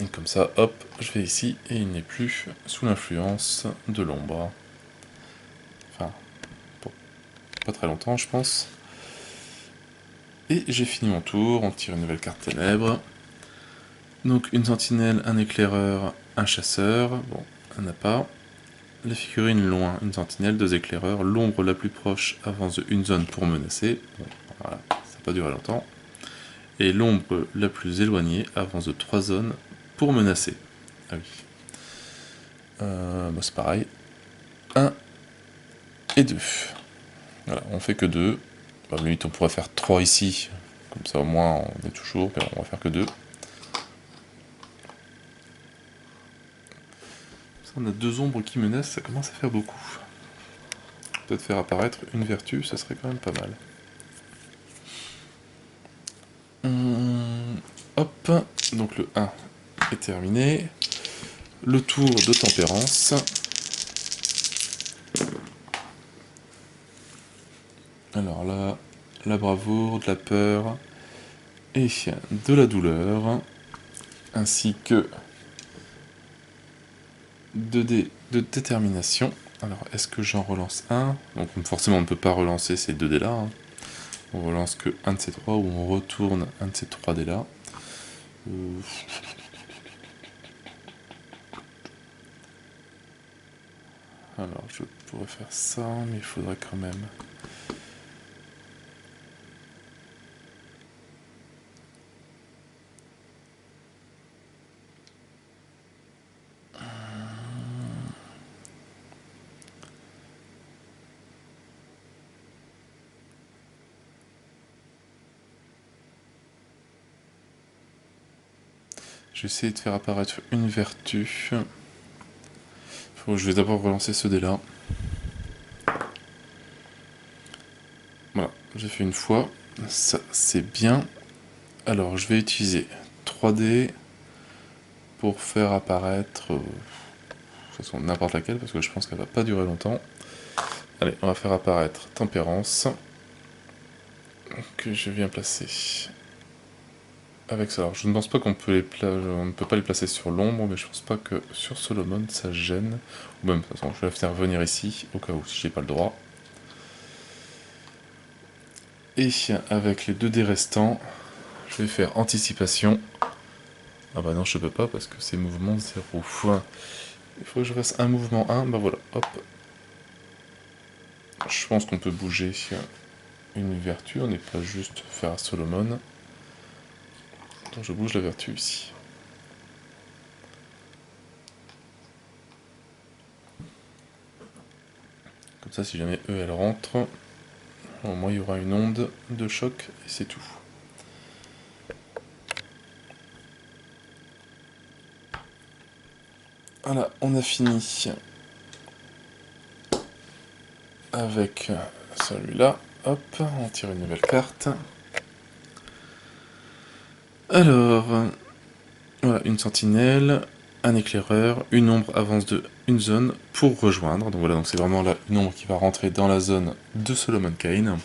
et comme ça, hop, je vais ici, et il n'est plus sous l'influence de l'ombre. Enfin, pour pas très longtemps, je pense. Et j'ai fini mon tour, on tire une nouvelle carte ténèbres. Donc une sentinelle, un éclaireur, un chasseur, bon, un n'a pas. Les figurines loin, une sentinelle, 2 éclaireurs, l'ombre la plus proche avance de une zone pour menacer, bon, voilà, ça n'a pas duré longtemps. Et l'ombre la plus éloignée avance de 3 zones pour menacer. Ah oui. Bah c'est pareil. 1 et 2. Voilà, on fait que 2. Bah, limite on pourrait faire 3 ici, comme ça au moins on est toujours, mais on va faire que 2. On a 2 ombres qui menacent, ça commence à faire beaucoup. Peut-être faire apparaître une vertu, ça serait quand même pas mal. Hop, donc le 1 est terminé. Le tour de tempérance. Alors là, la bravoure, de la peur et de la douleur, ainsi que 2 dés de détermination. Alors, est-ce que j'en relance un? Donc forcément, on ne peut pas relancer ces 2 dés là. Hein. On relance que un de ces trois, ou on retourne un de ces 3 dés là. Alors je pourrais faire ça, mais il faudrait quand même... Je vais essayer de faire apparaître une vertu. Je vais d'abord relancer ce dé là. Voilà, j'ai fait une fois. Ça, c'est bien. Alors, je vais utiliser 3 dés pour faire apparaître... de toute façon, n'importe laquelle, parce que je pense qu'elle va pas durer longtemps. Allez, on va faire apparaître Tempérance. Que je viens placer avec ça. Alors, je ne pense pas qu'on peut on ne peut pas les placer sur l'ombre, mais je pense pas que sur Solomon ça gêne. Ou même, de toute façon, je vais faire venir ici, au cas où, si j'ai pas le droit. Et avec les 2 dés restants, je vais faire Anticipation. Ah bah non, je peux pas parce que c'est mouvement 0. Il faut que je fasse un mouvement 1, bah voilà, hop. Je pense qu'on peut bouger une vertu, on n'est pas juste faire à Solomon. Donc je bouge la vertu ici. Comme ça, si jamais eux, elles rentrent, au moins il y aura une onde de choc et c'est tout. Voilà, on a fini avec celui-là. Hop, on tire une nouvelle carte. Alors, voilà, une sentinelle, un éclaireur, une ombre avance de une zone pour rejoindre. Donc voilà, donc c'est vraiment là une ombre qui va rentrer dans la zone de Solomon Kane.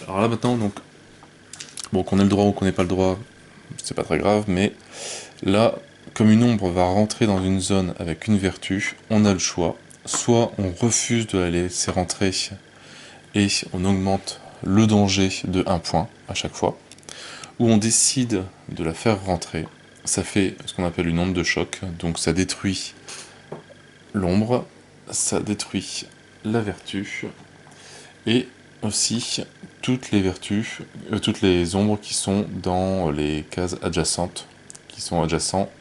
Alors là maintenant, donc, bon, qu'on ait le droit ou qu'on n'ait pas le droit, c'est pas très grave, mais là, comme une ombre va rentrer dans une zone avec une vertu, on a le choix. Soit on refuse de la laisser rentrer et on augmente le danger de 1 point à chaque fois, ou on décide de la faire rentrer. Ça fait ce qu'on appelle une onde de choc, donc ça détruit l'ombre, ça détruit la vertu, et aussi toutes les vertus, toutes les ombres qui sont dans les cases adjacentes, qui sont adjacents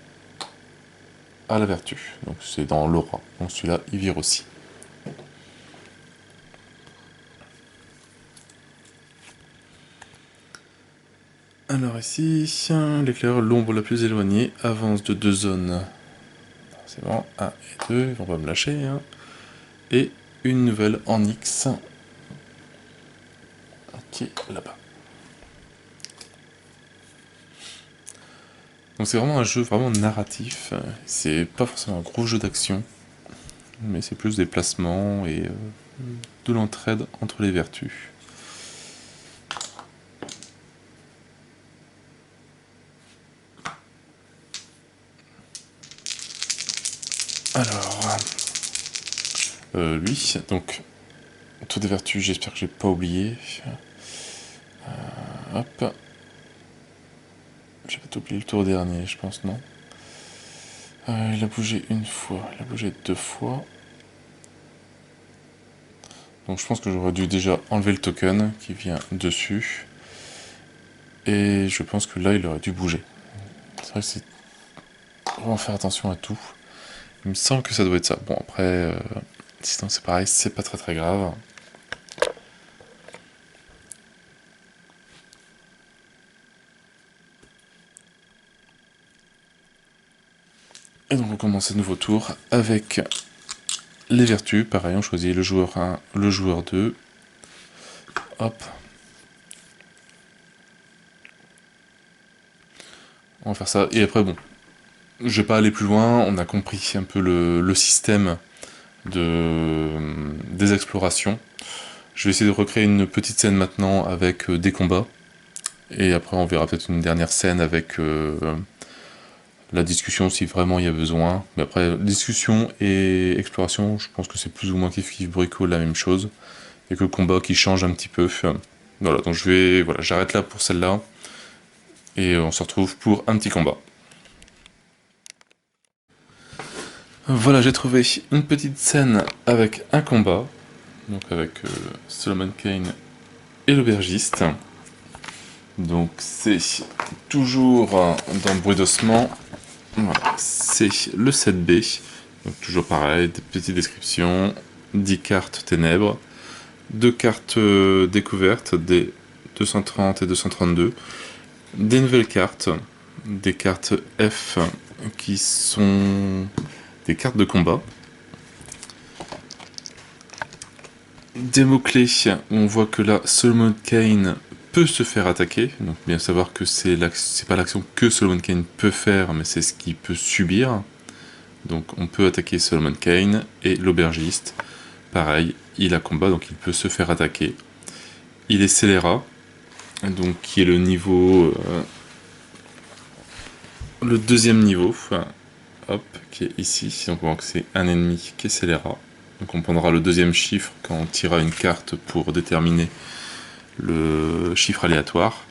à la vertu. Donc c'est dans l'aura, donc celui-là il vire aussi. Alors ici, l'éclaireur, l'ombre la plus éloignée, avance de 2 zones. C'est bon, 1 et 2, ils vont pas me lâcher. Hein. Et une nouvelle en X. Qui est là-bas. Donc c'est vraiment un jeu vraiment narratif. C'est pas forcément un gros jeu d'action. Mais c'est plus des placements et de l'entraide entre les vertus. Alors, lui, donc, tout des vertus, j'espère que j'ai pas oublié. Hop. J'ai pas oublié le tour dernier, je pense, non. Il a bougé une fois, il a bougé 2 fois. Donc je pense que j'aurais dû déjà enlever le token qui vient dessus. Et je pense que là, il aurait dû bouger. C'est vrai que c'est vraiment faire attention à tout. Il me semble que ça doit être ça. Bon, après, sinon c'est pareil, c'est pas très grave. Et donc on commence un nouveau tour avec les vertus. Pareil, on choisit le joueur 1, le joueur 2. Hop. On va faire ça. Et après, bon, je vais pas aller plus loin. On a compris un peu le système des explorations. Je vais essayer de recréer une petite scène maintenant avec des combats. Et après, on verra peut-être une dernière scène avec la discussion si vraiment il y a besoin. Mais après, discussion et exploration, je pense que c'est plus ou moins kiff-kiff bricole la même chose. Et que le combat qui change un petit peu. Voilà, donc voilà, j'arrête là pour celle-là. Et on se retrouve pour un petit combat. Voilà, j'ai trouvé une petite scène avec un combat. Donc avec Solomon Kane et l'aubergiste. Donc c'est toujours dans le bruit d'ossement. Voilà, c'est le 7B. Donc toujours pareil, des petites descriptions, 10 cartes ténèbres, 2 cartes découvertes, des 230 et 232, des nouvelles cartes, des cartes F qui sont des cartes de combat, des mots-clés où on voit que là, Solomon Kane peut se faire attaquer, donc bien savoir que c'est pas l'action que Solomon Kane peut faire, mais c'est ce qu'il peut subir. Donc on peut attaquer Solomon Kane, et l'aubergiste, pareil, il a combat, donc il peut se faire attaquer. Il est scélérat, donc qui est le niveau... le deuxième niveau, hop, qui est ici, donc on voit que c'est un ennemi qui est scélérat. Donc on prendra le deuxième chiffre quand on tirera une carte pour déterminer le chiffre aléatoire.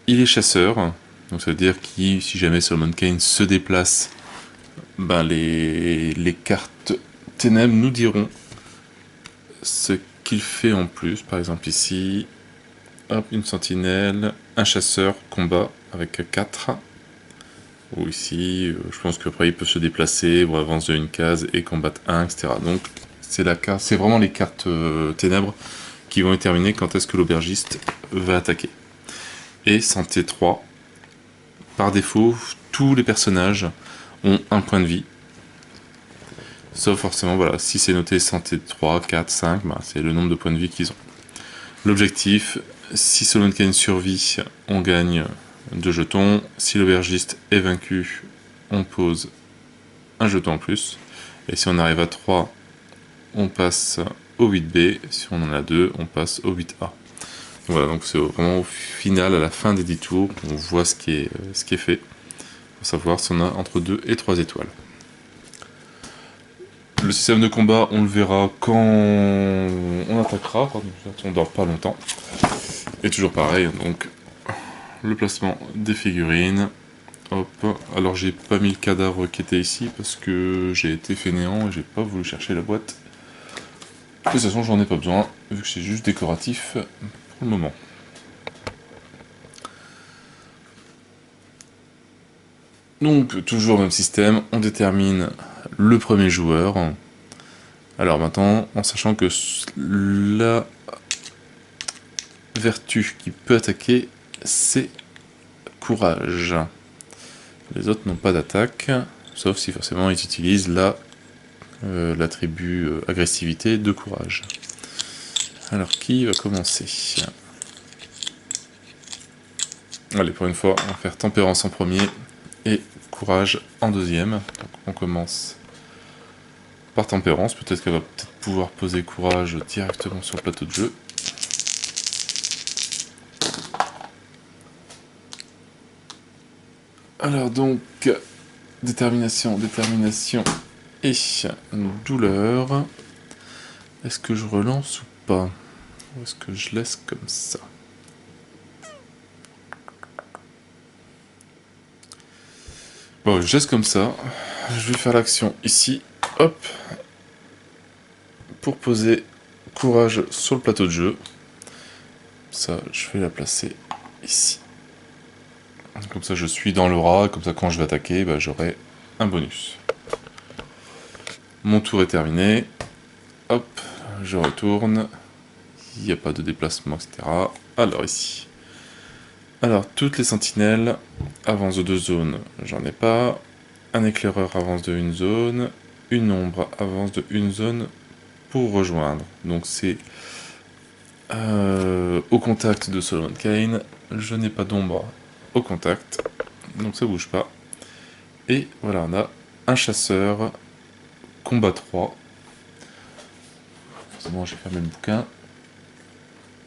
Il est chasseur, donc ça veut dire que si jamais Solomon Kane se déplace, ben les cartes ténèbres nous diront ce qu'il fait en plus. Par exemple ici, hop, une sentinelle, un chasseur, combat avec 4. Ou ici, je pense qu'après il peut se déplacer ou avancer d'une case et combattre 1, etc. Donc c'est vraiment les cartes ténèbres qui vont déterminer quand est-ce que l'aubergiste va attaquer. Et santé 3, par défaut, tous les personnages ont un point de vie. Sauf forcément, voilà, si c'est noté santé 3, 4, 5, bah, c'est le nombre de points de vie qu'ils ont. L'objectif, si Solomon Kane survit, on gagne 2 jetons. Si l'aubergiste est vaincu, on pose un jeton en plus. Et si on arrive à 3, on passe au 8B. Si on en a 2, on passe au 8A. Voilà, donc c'est vraiment au final, à la fin des 10 tours, on voit ce qui est fait. Pour savoir si on a entre 2 et 3 étoiles. Le système de combat, on le verra quand on attaquera, on dort pas longtemps. Et toujours pareil, donc le placement des figurines. Hop, alors j'ai pas mis le cadavre qui était ici parce que j'ai été fainéant et j'ai pas voulu chercher la boîte. De toute façon, j'en ai pas besoin, vu que c'est juste décoratif pour le moment. Donc, toujours le même système, on détermine le premier joueur. Alors maintenant, en sachant que la vertu qui peut attaquer, c'est courage. Les autres n'ont pas d'attaque, sauf si forcément ils utilisent l'attribut agressivité de courage. Alors qui va commencer? Allez, pour une fois, on va faire tempérance en premier et courage en deuxième. Donc on commence par tempérance, peut-être qu'elle va pouvoir poser courage directement sur le plateau de jeu. Alors donc, détermination et douleur. Est-ce que je relance ou pas? Ou est-ce que je laisse comme ça? Bon, je laisse comme ça. Je vais faire l'action ici. Hop. Pour poser courage sur le plateau de jeu. Ça, je vais la placer ici. Comme ça, je suis dans l'aura. Comme ça, quand je vais attaquer, bah, j'aurai un bonus. Mon tour est terminé. Hop, je retourne. Il n'y a pas de déplacement, etc. Alors ici. Alors, toutes les sentinelles avancent de 2 zones, j'en ai pas. Un éclaireur avance de 1 zone. Une ombre avance de 1 zone pour rejoindre. Donc c'est au contact de Solomon Kane. Je n'ai pas d'ombre au contact, donc ça bouge pas. Et voilà, on a un chasseur, combat 3. Forcément, j'ai fermé le bouquin.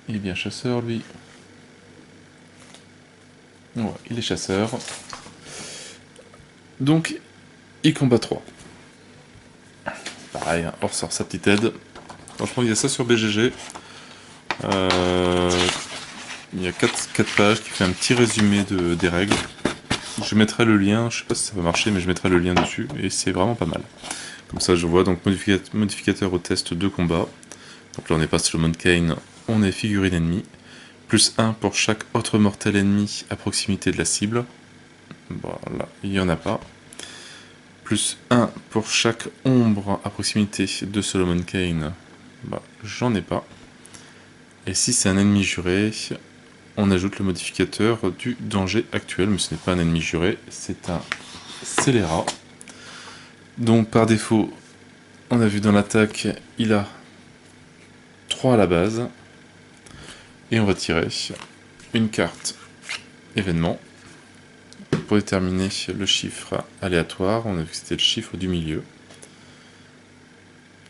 Il est bien chasseur, lui. Ouais, il est chasseur. Donc, il combat 3. Pareil, hein, on ressort sa petite aide. Franchement, il y a ça sur BGG. Il y a 4 pages qui fait un petit résumé des règles. Je mettrai le lien, je sais pas si ça va marcher, mais je mettrai le lien dessus, et c'est vraiment pas mal. Comme ça je vois, donc modificateur au test de combat. Donc là on n'est pas Solomon Kane, on est figurine ennemie. Plus 1 pour chaque autre mortel ennemi à proximité de la cible. Voilà, il n'y en a pas. Plus 1 pour chaque ombre à proximité de Solomon Kane. Bah, j'en ai pas. Et si c'est un ennemi juré, on ajoute le modificateur du danger actuel, mais ce n'est pas un ennemi juré, c'est un scélérat. Donc par défaut, on a vu dans l'attaque, il a 3 à la base. Et on va tirer une carte événement pour déterminer le chiffre aléatoire. On a vu que c'était le chiffre du milieu.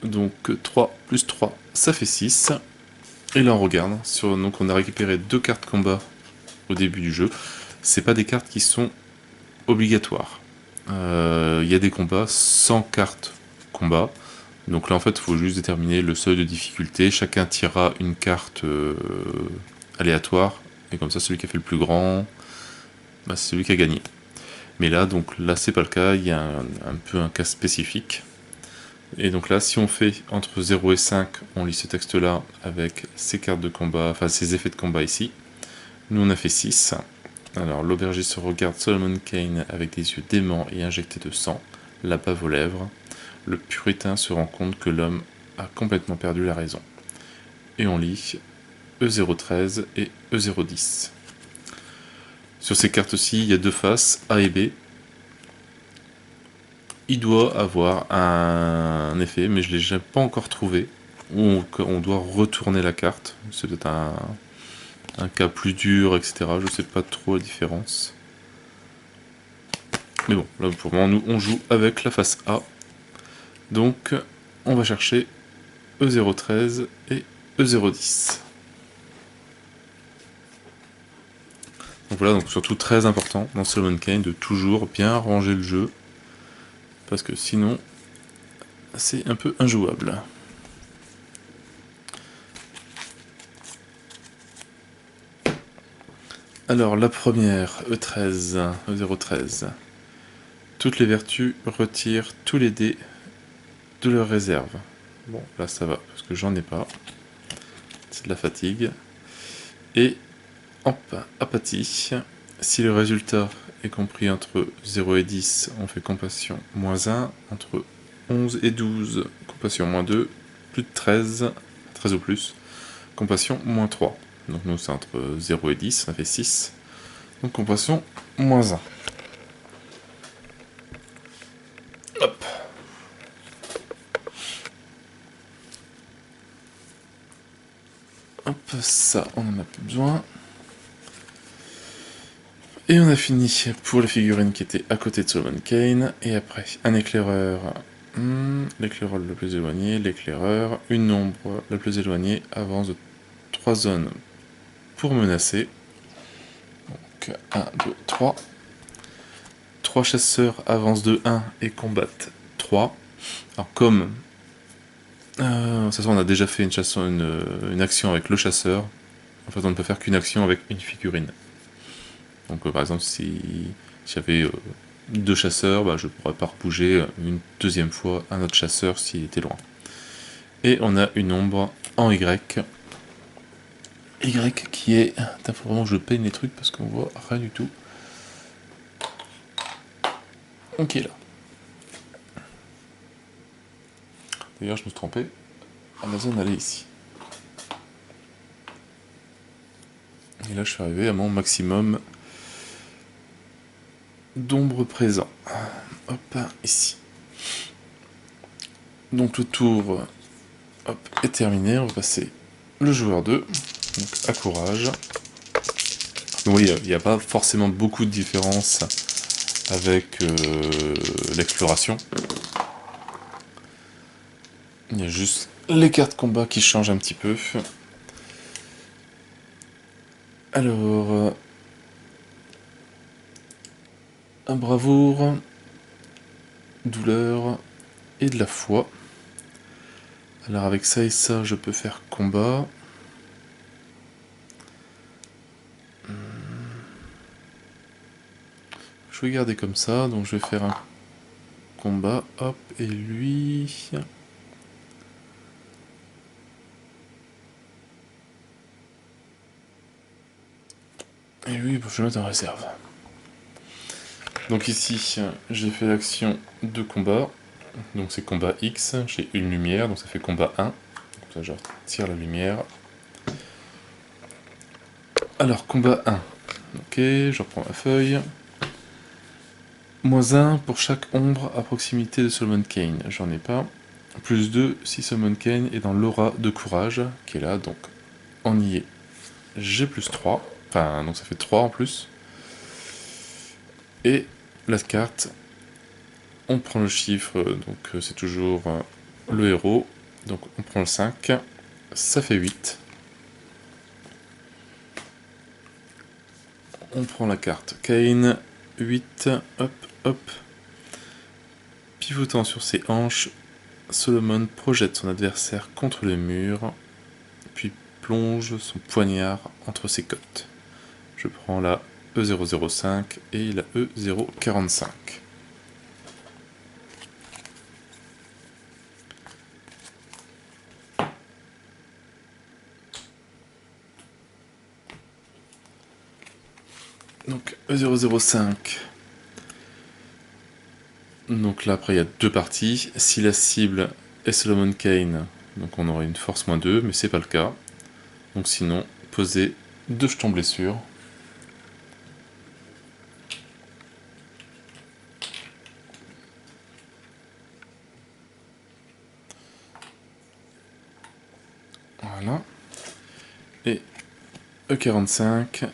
Donc 3 plus 3, ça fait 6. Et là on regarde, donc on a récupéré 2 cartes combat au début du jeu. C'est pas des cartes qui sont obligatoires. Il y a des combats sans carte combat. Donc là en fait il faut juste déterminer le seuil de difficulté. Chacun tirera une carte aléatoire. Et comme ça celui qui a fait le plus grand, bah, c'est celui qui a gagné. Mais là, donc là c'est pas le cas, il y a un peu un cas spécifique. Et donc là, si on fait entre 0 et 5, on lit ce texte-là avec ces cartes de combat, enfin ces effets de combat ici. Nous on a fait 6. Alors l'aubergiste regarde Solomon Kane avec des yeux déments et injectés de sang, la bave aux lèvres. Le puritain se rend compte que l'homme a complètement perdu la raison. Et on lit E013 et E010. Sur ces cartes-ci, il y a 2 faces, A et B. Il doit avoir un effet, mais je ne l'ai pas encore trouvé, où on doit retourner la carte. C'est peut-être un cas plus dur, etc. Je ne sais pas trop la différence. Mais bon, là pour le moment, nous on joue avec la face A. Donc, on va chercher E013 et E010. Donc voilà, donc surtout très important dans Solomon Kane de toujours bien ranger le jeu, parce que sinon, c'est un peu injouable. Alors la première, E13, E013. Toutes les vertus retirent tous les dés de leur réserve. Bon, là ça va, parce que j'en ai pas. C'est de la fatigue. Et, hop, apathie. Si le résultat est compris entre 0 et 10, on fait compassion -1. Entre 11 et 12, compassion -2. Plus de 13, 13 ou plus, compassion -3. Donc nous c'est entre 0 et 10, ça fait 6. Donc compassion -1. Hop. Hop, ça on en a plus besoin. Et on a fini pour les figurines qui étaient à côté de Solomon Kane. Et après, un éclaireur, l'éclaireur le plus éloigné, l'éclaireur, une ombre la plus éloignée, avance de 3 zones pour menacer. Donc 1, 2, 3. 3 chasseurs avancent de 1 et combattent 3. Alors comme de toute façon on a déjà fait une action avec le chasseur, en fait on ne peut faire qu'une action avec une figurine. Donc par exemple si j'avais 2 chasseurs, bah, je ne pourrais pas rebouger une deuxième fois un autre chasseur s'il était loin. Et on a une ombre en Y. Y qui est... Il faut vraiment que je peigne les trucs parce qu'on voit rien du tout. Ok là. D'ailleurs je me suis trompé. Amazon allait ici. Et là je suis arrivé à mon maximum d'ombre présent. Hop, ici. Donc le tour hop, est terminé. On va passer le joueur 2. Donc à courage. Donc, oui, il n'y a pas forcément beaucoup de différence avec l'exploration. Il y a juste les cartes combat qui changent un petit peu. Alors, un bravoure, douleur et de la foi. Alors avec ça et ça, je peux faire combat. je vais garder comme ça, donc je vais faire un combat, hop, et lui... Et lui, je vais le mettre en réserve. Donc ici, j'ai fait l'action de combat, donc c'est combat X, j'ai une lumière, donc ça fait combat 1. Donc là, je retire la lumière. Alors, combat 1. Ok, je reprends ma feuille. -1 pour chaque ombre à proximité de Solomon Kane, j'en ai pas. +2 si Solomon Kane est dans l'aura de courage, qui est là, donc on y est. J'ai +3, enfin, donc ça fait 3 en plus. Et la carte, on prend le chiffre, donc c'est toujours le héros, donc on prend le 5, ça fait 8. On prend la carte Kane, 8, hop, hop. Pivotant sur ses hanches, Solomon projette son adversaire contre le mur, puis plonge son poignard entre ses côtes. Je prends la E005 et la E045. Donc E005. Donc là après il y a deux parties. Si la cible est Solomon Kane, donc on aurait une force -2, mais c'est pas le cas. Donc sinon, poser 2 jetons blessure. Voilà. Et E45,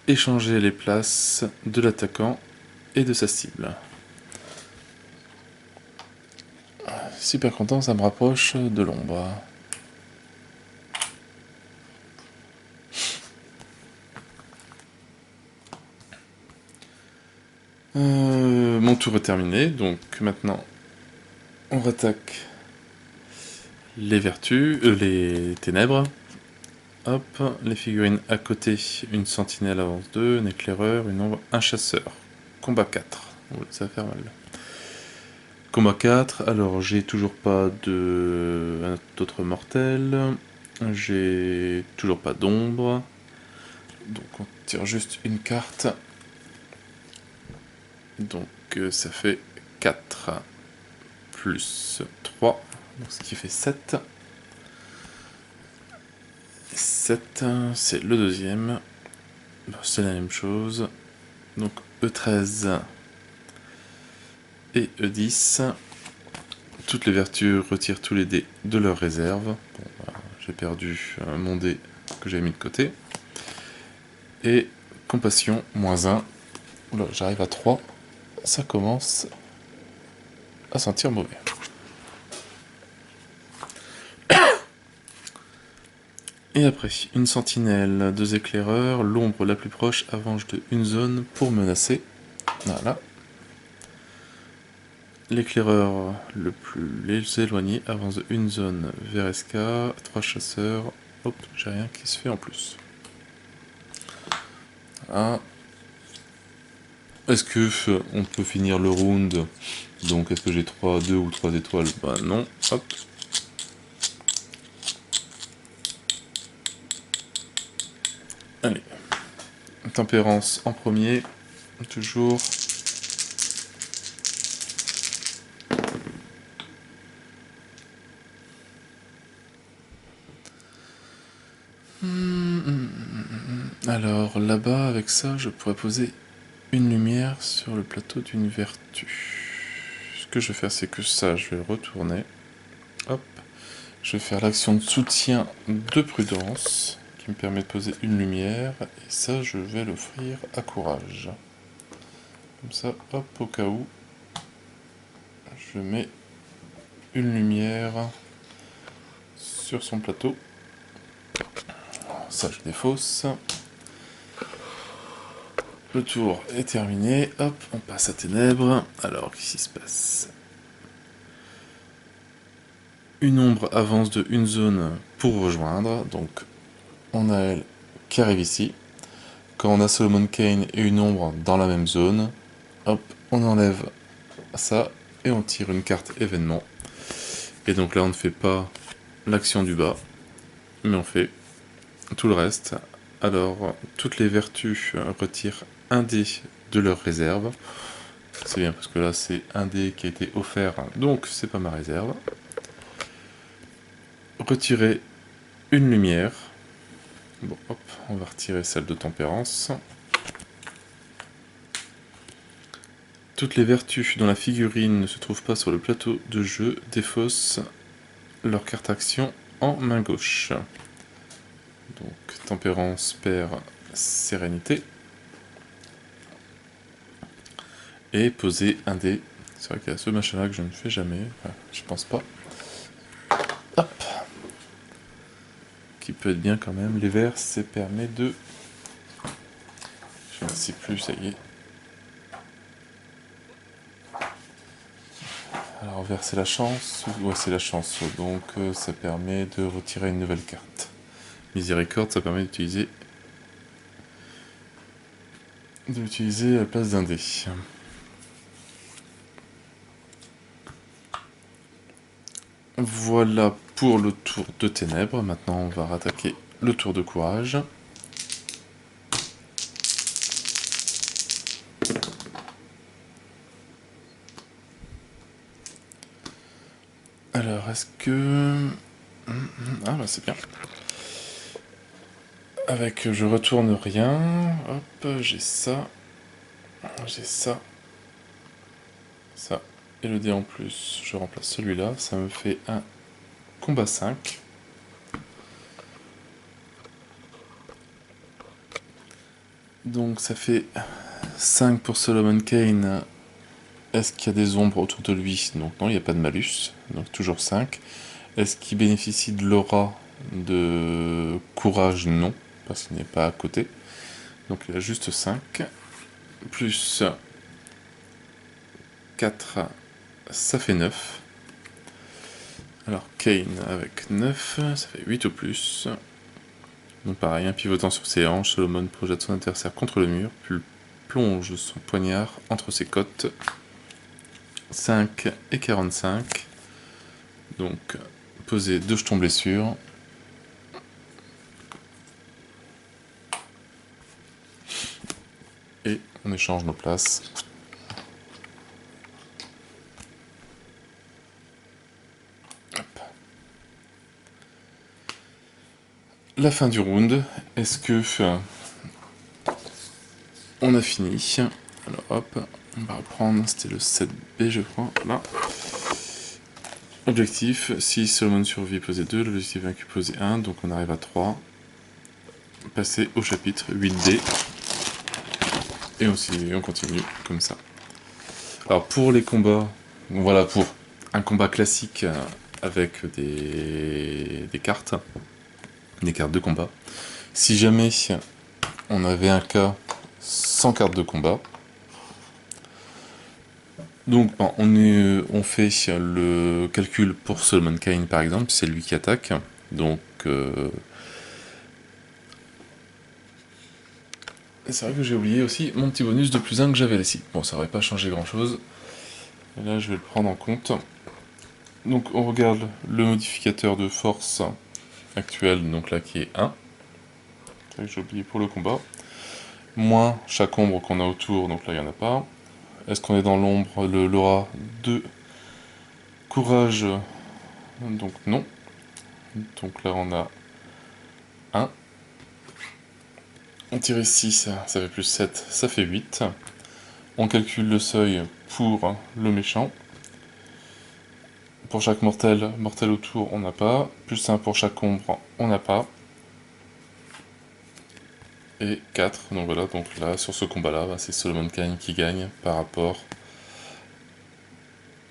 échanger les places de l'attaquant et de sa cible. Super content, ça me rapproche de l'ombre. Mon tour est terminé, donc maintenant on attaque les vertus, les ténèbres. Hop, les figurines à côté, une sentinelle avance 2, un éclaireur, une ombre, un chasseur. Combat 4. Oh, ça va faire mal. Combat 4, alors j'ai toujours pas d'autres mortels. J'ai toujours pas d'ombre. Donc on tire juste une carte. Donc ça fait 4 plus 3, donc ce qui fait 7. 7, c'est le deuxième. C'est la même chose. Donc E13 et E10. Toutes les vertus retirent tous les dés de leur réserve. Bon, bah, j'ai perdu mon dé que j'avais mis de côté. Et compassion, -1. Oula, j'arrive à 3. Ça commence à sentir mauvais. Et après, une sentinelle, 2 éclaireurs, l'ombre la plus proche avance de une zone pour menacer. Voilà. L'éclaireur le plus éloigné avance de une zone vers SK, 3 chasseurs. Hop, j'ai rien qui se fait en plus. Voilà. Est-ce que on peut finir le round? Donc est-ce que j'ai 2 ou 3 étoiles? Bah non. Hop. Allez. Tempérance en premier. Toujours. Alors là-bas, avec ça, je pourrais poser une lumière sur le plateau d'une vertu. Ce que je vais faire, c'est que ça, je vais le retourner. Hop. Je vais faire l'action de soutien de prudence, qui me permet de poser une lumière, et ça, je vais l'offrir à courage. Comme ça, hop, au cas où, je mets une lumière sur son plateau. Ça, je défausse. Le tour est terminé. Hop, on passe à ténèbres. Alors, qu'est-ce qui se passe? Une ombre avance de une zone pour rejoindre. Donc, on a elle qui arrive ici. Quand on a Solomon Kane et une ombre dans la même zone, Hop, on enlève ça et on tire une carte événement. Et donc là, on ne fait pas l'action du bas, mais on fait tout le reste. Alors, toutes les vertus retirent un dé de leur réserve. C'est bien parce que là, c'est un dé qui a été offert, donc c'est pas ma réserve. Retirer une lumière. Bon, hop, on va retirer celle de tempérance. Toutes les vertus dont la figurine ne se trouve pas sur le plateau de jeu défaussent leur carte action en main gauche. Donc, tempérance perd sérénité. Et poser un dé. C'est vrai qu'il y a ce machin-là que je ne fais jamais. Enfin, je pense pas. Hop. Qui peut être bien quand même. Les verts, ça permet de... Je ne sais plus, ça y est. Alors, vert, c'est la chance. Ouais, c'est la chance. Donc, ça permet de retirer une nouvelle carte. Miséricorde, ça permet d'utiliser à la place d'un dé. Voilà pour le tour de ténèbres. Maintenant, on va rattaquer le tour de courage. Alors, est-ce que... Ah, bah c'est bien. Avec je retourne rien. Hop, j'ai ça. J'ai ça. Ça. Et le dé en plus, je remplace celui-là. Ça me fait un combat 5. Donc ça fait 5 pour Solomon Kane. Est-ce qu'il y a des ombres autour de lui? Donc non, il n'y a pas de malus. Donc toujours 5. Est-ce qu'il bénéficie de l'aura de courage? Non, parce qu'il n'est pas à côté. Donc il a juste 5. Plus 4, ça fait 9. Alors Kane avec 9, ça fait 8 au plus. Donc pareil, pivotant sur ses hanches, Solomon projette son adversaire contre le mur, puis plonge son poignard entre ses côtes. 5 et 45. Donc poser 2 jetons blessure. Et on échange nos places. Hop. La fin du round. Est-ce que on a fini? Alors hop, on va reprendre, c'était le 7B je crois, là. Objectif, si Solomon survit, poser 2, l'objectif vaincu, poser 1, donc on arrive à 3. Passer au chapitre 8D. Et on continue comme ça. Alors pour les combats, voilà, pour un combat classique avec des cartes de combat. Si jamais on avait un cas sans carte de combat, donc on fait le calcul pour Solomon Kane par exemple, c'est lui qui attaque, donc c'est vrai que j'ai oublié aussi mon petit bonus de +1 que j'avais ici. Bon, ça aurait pas changé grand chose, mais là je vais le prendre en compte. Donc on regarde le modificateur de force actuel, donc là qui est 1, c'est vrai que j'ai oublié pour le combat, moins chaque ombre qu'on a autour, donc là il n'y en a pas. Est-ce qu'on est dans l'ombre, l'aura de courage? Donc non. Donc là on a 1. On tire ici, ça fait plus 7, ça fait 8. On calcule le seuil pour le méchant. Pour chaque mortel autour, on n'a pas. Plus 1 pour chaque ombre, on n'a pas. Et 4, donc voilà, donc là, sur ce combat-là, c'est Solomon Kane qui gagne par rapport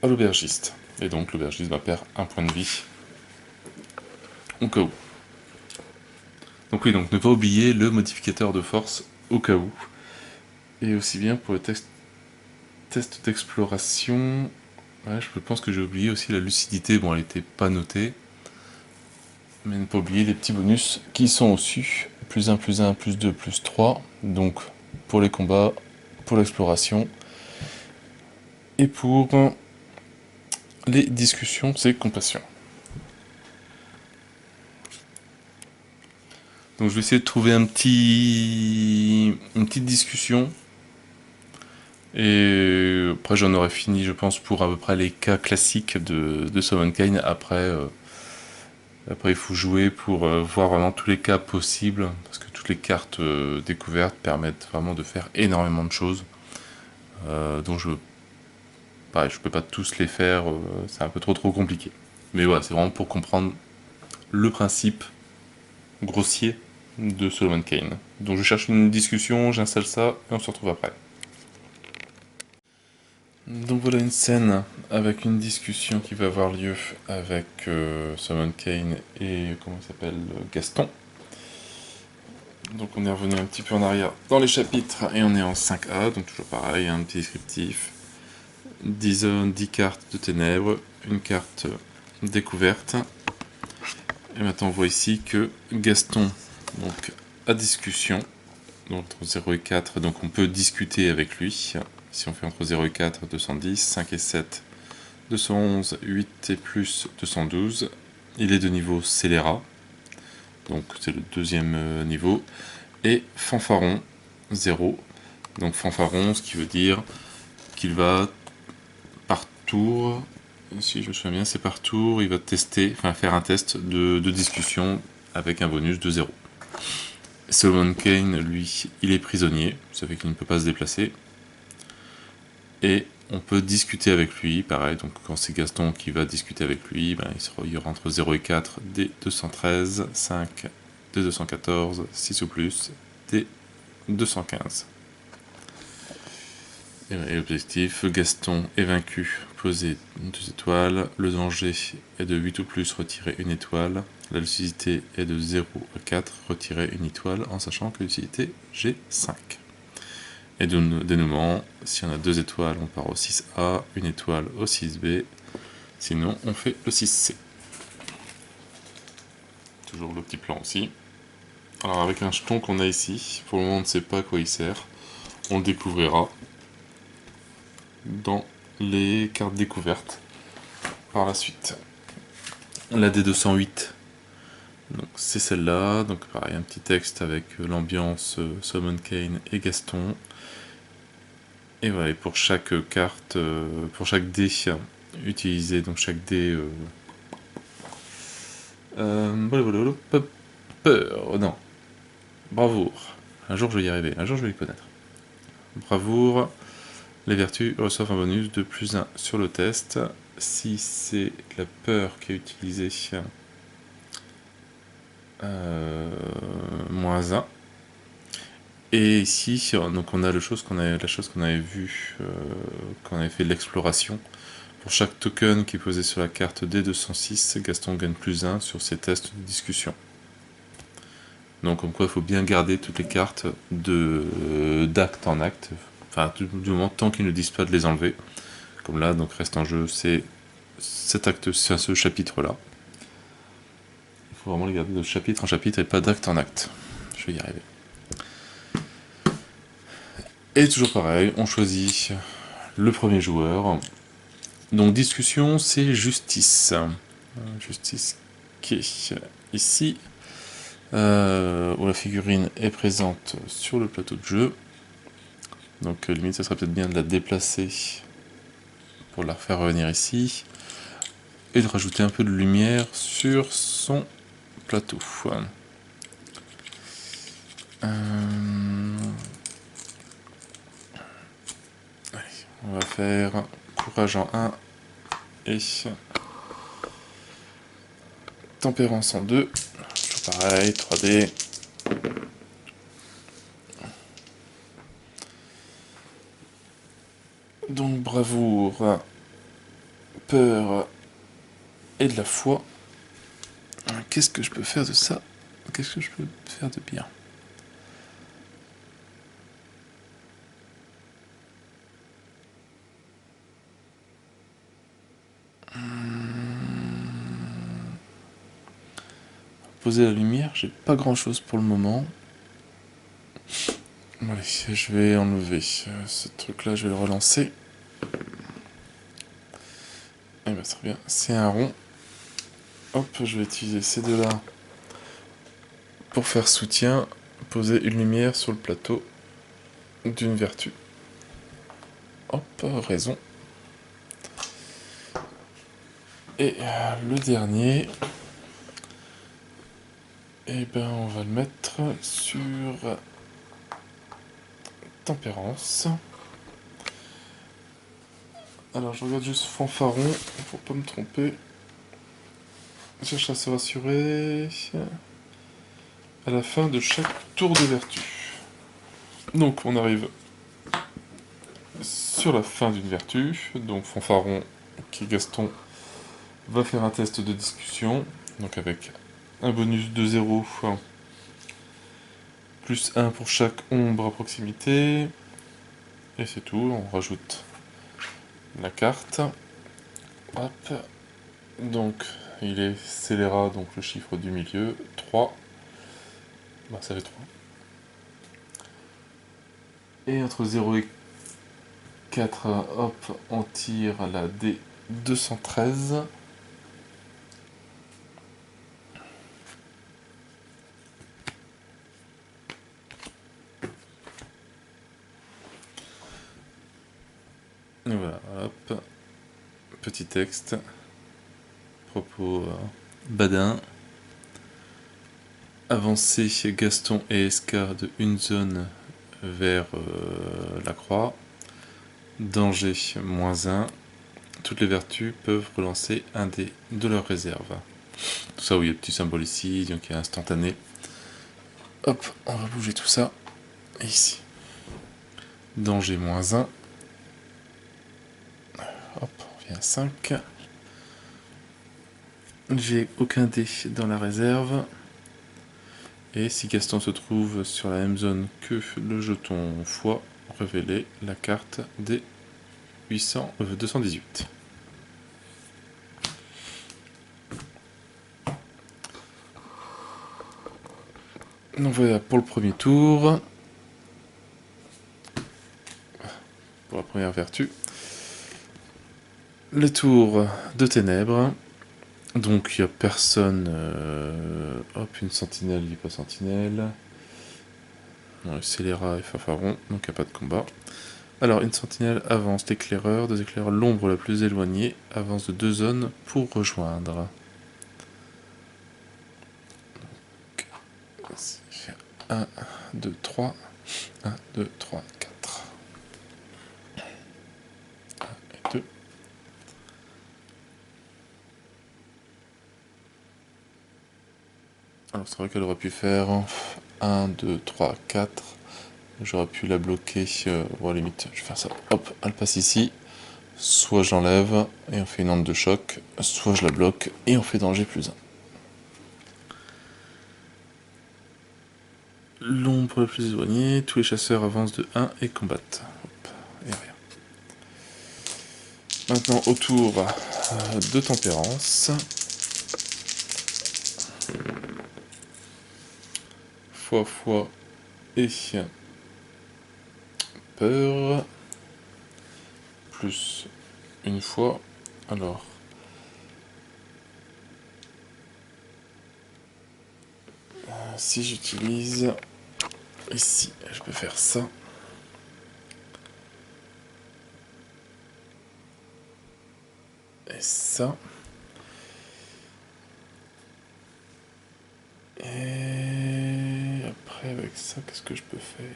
à l'aubergiste. Et donc l'aubergiste perd un point de vie au cas où. Donc oui, donc ne pas oublier le modificateur de force au cas où. Et aussi bien pour le test d'exploration, ouais, je pense que j'ai oublié aussi la lucidité, bon elle n'était pas notée. Mais ne pas oublier les petits bonus qui sont au-dessus. +1, +1, +2, +3. Donc pour les combats, pour l'exploration. Et pour les discussions, c'est compassion. Donc je vais essayer de trouver une petite discussion. Et après j'en aurai fini, je pense, pour à peu près les cas classiques de Summonkane. Après il faut jouer pour voir vraiment tous les cas possibles, parce que toutes les cartes découvertes permettent vraiment de faire énormément de choses. Donc pareil, je peux pas tous les faire, c'est un peu trop compliqué. Mais voilà, c'est vraiment pour comprendre le principe grossier de Summonkane. Donc je cherche une discussion, j'installe ça, et on se retrouve après. Donc voilà une scène avec une discussion qui va avoir lieu avec Summonkane et comment il s'appelle, Gaston. Donc on est revenu un petit peu en arrière dans les chapitres et on est en 5A, donc toujours pareil, un petit descriptif. 10 zones, 10 cartes de ténèbres, une carte découverte. Et maintenant on voit ici que Gaston donc, a discussion, donc entre 0 et 4, donc on peut discuter avec lui. Si on fait entre 0 et 4, 210, 5 et 7, 211, 8 et plus, 212. Il est de niveau scélérat, donc c'est le deuxième niveau. Et fanfaron, 0. Donc fanfaron, ce qui veut dire qu'il va par tour, si je me souviens bien, c'est par tour, il va tester, enfin faire un test de discussion avec un bonus de 0. Summonkane, lui, il est prisonnier, ça fait qu'il ne peut pas se déplacer. Et on peut discuter avec lui, pareil, donc quand c'est Gaston qui va discuter avec lui, ben, il y aura entre 0 et 4 des 213, 5 des 214, 6 ou plus des 215. Et l'objectif, Gaston est vaincu, posez 2 étoiles, le danger est de 8 ou plus, retirez une étoile, la lucidité est de 0 à 4, retirez une étoile, en sachant que l'utilité G5. Et de dénouement, si on a 2 étoiles, on part au 6A, une étoile au 6B, sinon on fait le 6C. Toujours le petit plan aussi. Alors avec un jeton qu'on a ici, pour le moment on ne sait pas à quoi il sert, on le découvrira dans les cartes découvertes par la suite. La D208, donc c'est celle-là, donc pareil, un petit texte avec l'ambiance Summonkane et Gaston. Et voilà, et pour chaque carte, pour chaque dé utilisé, donc chaque dé... peur, non, bravoure. Un jour je vais y arriver, un jour je vais y connaître. Bravoure, les vertus reçoivent un bonus de plus 1 sur le test. Si c'est la peur qui est utilisée, moins 1. Et ici, donc on a la chose qu'on avait vue quand on avait fait l'exploration. Pour chaque token qui est posé sur la carte D206, Gaston gagne plus 1 sur ses tests de discussion. Donc comme quoi il faut bien garder toutes les cartes d'acte en acte, enfin du moment tant qu'ils ne disent pas de les enlever. Comme là, donc reste en jeu, c'est cet acte, c'est ce chapitre-là. Il faut vraiment les garder de chapitre en chapitre et pas d'acte en acte. Je vais y arriver. Et toujours pareil, on choisit le premier joueur. Donc discussion, c'est justice. Justice qui est ici, où la figurine est présente sur le plateau de jeu. Donc limite, ça serait peut-être bien de la déplacer pour la faire revenir ici. Et de rajouter un peu de lumière sur son plateau. On va faire courage en 1 et tempérance en 2. Toujours pareil, 3D. Donc bravoure, peur et de la foi. Qu'est-ce que je peux faire de ça? Qu'est-ce que je peux faire de bien? Poser la lumière, j'ai pas grand chose pour le moment. Allez, je vais enlever ce truc là, je vais le relancer. Eh ben, très bien, c'est un rond. Hop, je vais utiliser ces deux-là pour faire soutien, poser une lumière sur le plateau d'une vertu. Hop, raison. Et le dernier, eh ben, on va le mettre sur tempérance. Alors je regarde juste fanfaron pour pas me tromper. Cherche à se rassurer à la fin de chaque tour de vertu. Donc on arrive sur la fin d'une vertu. Donc fanfaron, qui est Gaston, va faire un test de discussion. Donc avec un bonus de 0, plus 1 pour chaque ombre à proximité. Et c'est tout, on rajoute la carte. Hop. Donc il est scélérat, donc le chiffre du milieu, 3. Bah ça fait 3. Et entre 0 et 4, hop, on tire la D213. Et voilà, hop, petit texte, propos badin. Avancer Gaston et Escar de une zone vers la croix. Danger -1. Toutes les vertus peuvent relancer un dé de leur réserve. Tout ça, oui, le petit symbole ici, donc il y a instantané. Hop, on va bouger tout ça. Et ici. Danger -1. Hop, on vient à 5. J'ai aucun dé dans la réserve. Et si Gaston se trouve sur la même zone que le jeton foi, révélez la carte des 218. Donc voilà pour le premier tour. Pour la première vertu. Les tours de ténèbres. Donc il n'y a personne. Hop, une sentinelle, il n'y a pas sentinelle. Non, scélérat et fanfaron, donc il n'y a pas de combat. Alors une sentinelle avance l'éclaireur, deux éclaireurs l'ombre la plus éloignée, avance de 2 zones pour rejoindre. Donc, 1, 2, 3. 1, 2, 3, 4. 1 et 2. Alors c'est vrai qu'elle aurait pu faire 1, 2, 3, 4. J'aurais pu la bloquer, bon, à la limite, je vais faire ça. Hop, elle passe ici. Soit j'enlève et on fait une onde de choc, soit je la bloque et on fait danger +1. L'ombre la plus éloignée, tous les chasseurs avancent de 1 et combattent. Hop, et rien. Maintenant au tour de tempérance. Fois et peur. Plus une fois. Alors. Si j'utilise ici, je peux faire ça. Et ça. Et après avec ça, qu'est-ce que je peux faire?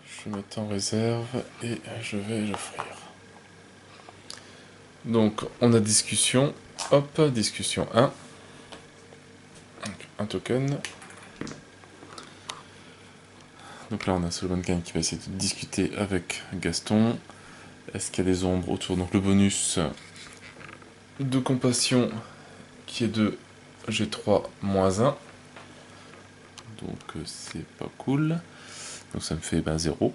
Je vais mettre en réserve et je vais l'offrir. Donc on a discussion. Hop, discussion 1. Donc, un token. Donc là on a Solomon Kane qui va essayer de discuter avec Gaston. Est-ce qu'il y a des ombres autour? Donc le bonus de compassion qui est de G3 -1. Donc c'est pas cool. Donc ça me fait 0.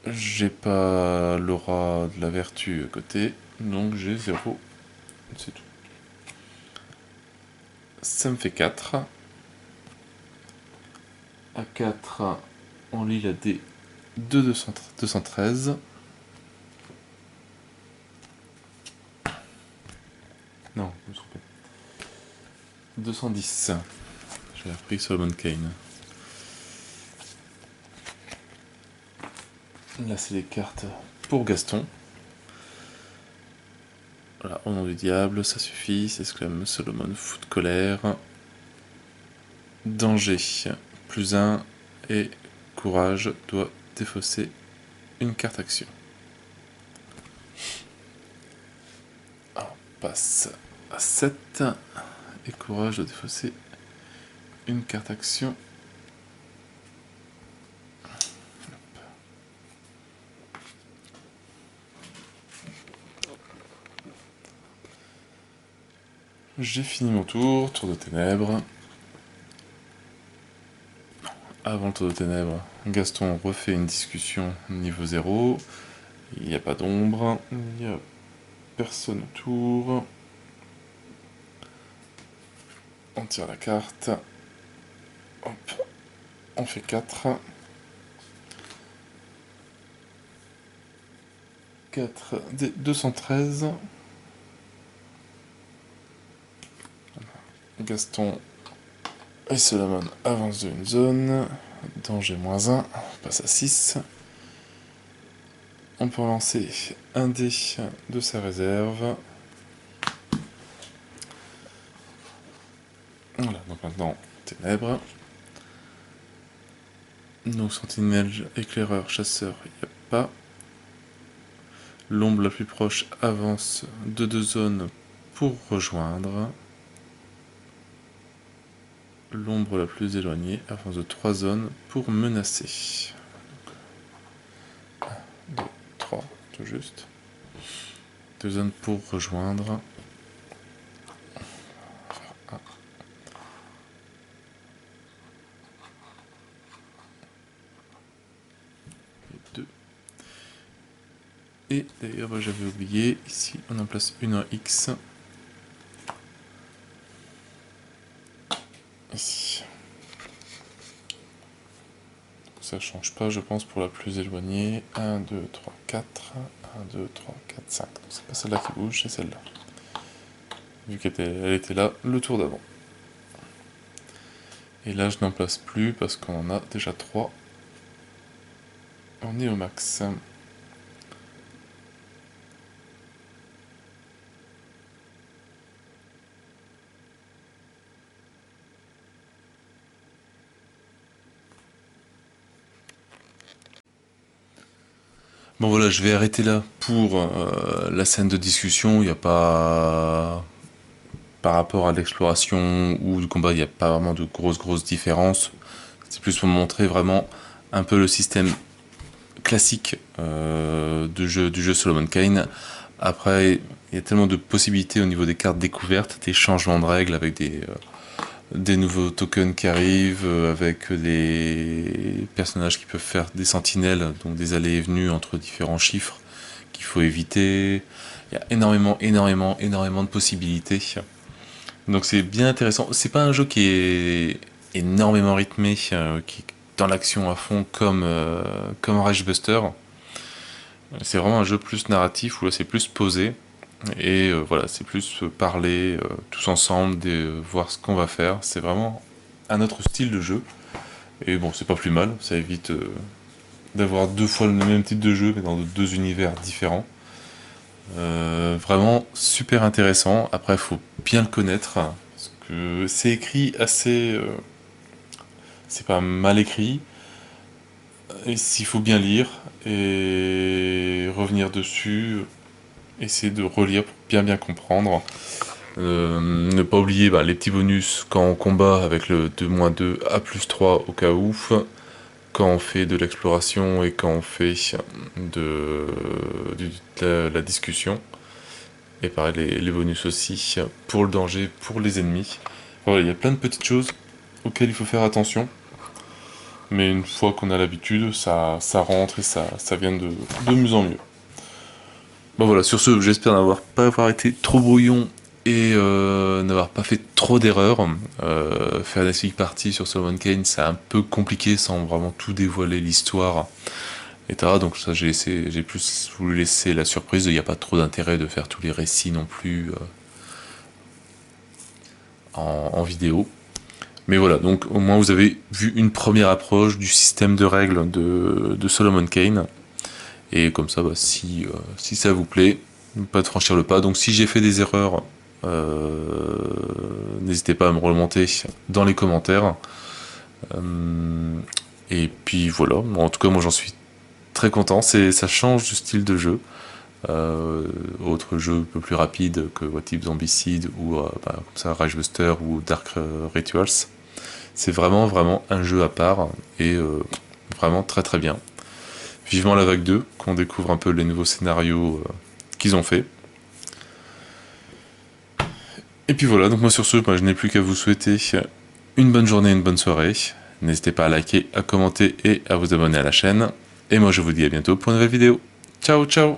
J'ai pas l'aura de la vertu à côté. Donc j'ai 0. C'est tout. Ça me fait 4. À 4, on lit la 2 213. Non, je me suis trompé. 210. J'ai repris Solomon Kane. Là, c'est les cartes pour Gaston. Voilà, au nom du diable, ça suffit, s'exclame Solomon, fou de colère. Danger, +1, et courage doit défausser une carte action. On passe à 7, et courage doit défausser une carte action. J'ai fini mon tour, tour de ténèbres. Avant le tour de ténèbres, Gaston refait une discussion niveau 0. Il n'y a pas d'ombre, il n'y a personne autour. On tire la carte. Hop. On fait 4. 4 des 213. Gaston et Solomon avancent d'une zone. Danger -1, on passe à 6. On peut lancer un dé de sa réserve. Voilà, donc maintenant, ténèbres. Donc sentinelle, éclaireur, chasseur, il n'y a pas. L'ombre la plus proche avance de 2 zones pour rejoindre. L'ombre la plus éloignée avance de 3 zones pour menacer. 1, 2, 3, tout juste. 2 zones pour rejoindre. 1. Et 2. Et d'ailleurs, j'avais oublié, ici on en place une en X. Ici. Ça change pas, je pense, pour la plus éloignée. 1, 2, 3, 4. 1, 2, 3, 4, 5. Donc c'est pas celle-là qui bouge, c'est celle-là. Vu qu'elle était là le tour d'avant. Et là, je n'en place plus parce qu'on en a déjà 3. On est au max. Bon voilà, je vais arrêter là pour la scène de discussion. Il n'y a pas... Par rapport à l'exploration ou du combat, il n'y a pas vraiment de grosses différences. C'est plus pour montrer vraiment un peu le système classique du jeu Solomon Kane. Après, il y a tellement de possibilités au niveau des cartes découvertes, des changements de règles avec des nouveaux tokens qui arrivent, avec des personnages qui peuvent faire des sentinelles, donc des allées et venues entre différents chiffres qu'il faut éviter. Il y a énormément de possibilités. Donc c'est bien intéressant. C'est pas un jeu qui est énormément rythmé, qui est dans l'action à fond comme Rage Buster. C'est vraiment un jeu plus narratif où là c'est plus posé. Et voilà, c'est plus parler tous ensemble, voir ce qu'on va faire. C'est vraiment un autre style de jeu. Et bon, c'est pas plus mal, ça évite d'avoir 2 fois le même type de jeu, mais dans 2 univers différents. Vraiment super intéressant. Après, il faut bien le connaître, parce que c'est écrit assez... c'est pas mal écrit. Et s'il faut bien lire, et revenir dessus, essayer de relire pour bien comprendre. Ne pas oublier les petits bonus quand on combat avec le 2-2 à +3 au cas où, quand on fait de l'exploration et quand on fait de la discussion. Et pareil, les bonus aussi pour le danger, pour les ennemis. Voilà, il y a plein de petites choses auxquelles il faut faire attention. Mais une fois qu'on a l'habitude, ça rentre et ça vient de mieux en mieux. Bon voilà, sur ce, j'espère n'avoir pas avoir été trop brouillon et n'avoir pas fait trop d'erreurs. Faire des parties sur Solomon Kane, c'est un peu compliqué sans vraiment tout dévoiler l'histoire etc. Donc ça j'ai plus voulu laisser la surprise, il n'y a pas trop d'intérêt de faire tous les récits non plus en vidéo. Mais voilà, donc au moins vous avez vu une première approche du système de règles de Solomon Kane. Et comme ça, bah, si ça vous plaît, pas de franchir le pas. Donc si j'ai fait des erreurs, n'hésitez pas à me remonter dans les commentaires. Et puis voilà, en tout cas moi j'en suis très content, ça change de style de jeu. Autre jeu un peu plus rapide que What If Zombicide ou bah, comme ça Ragebuster ou Dark Rituals. C'est vraiment un jeu à part et vraiment très bien. Vivement la vague 2, qu'on découvre un peu les nouveaux scénarios qu'ils ont fait. Et puis voilà, donc moi sur ce, je n'ai plus qu'à vous souhaiter une bonne journée, une bonne soirée. N'hésitez pas à liker, à commenter et à vous abonner à la chaîne. Et moi je vous dis à bientôt pour une nouvelle vidéo. Ciao ciao.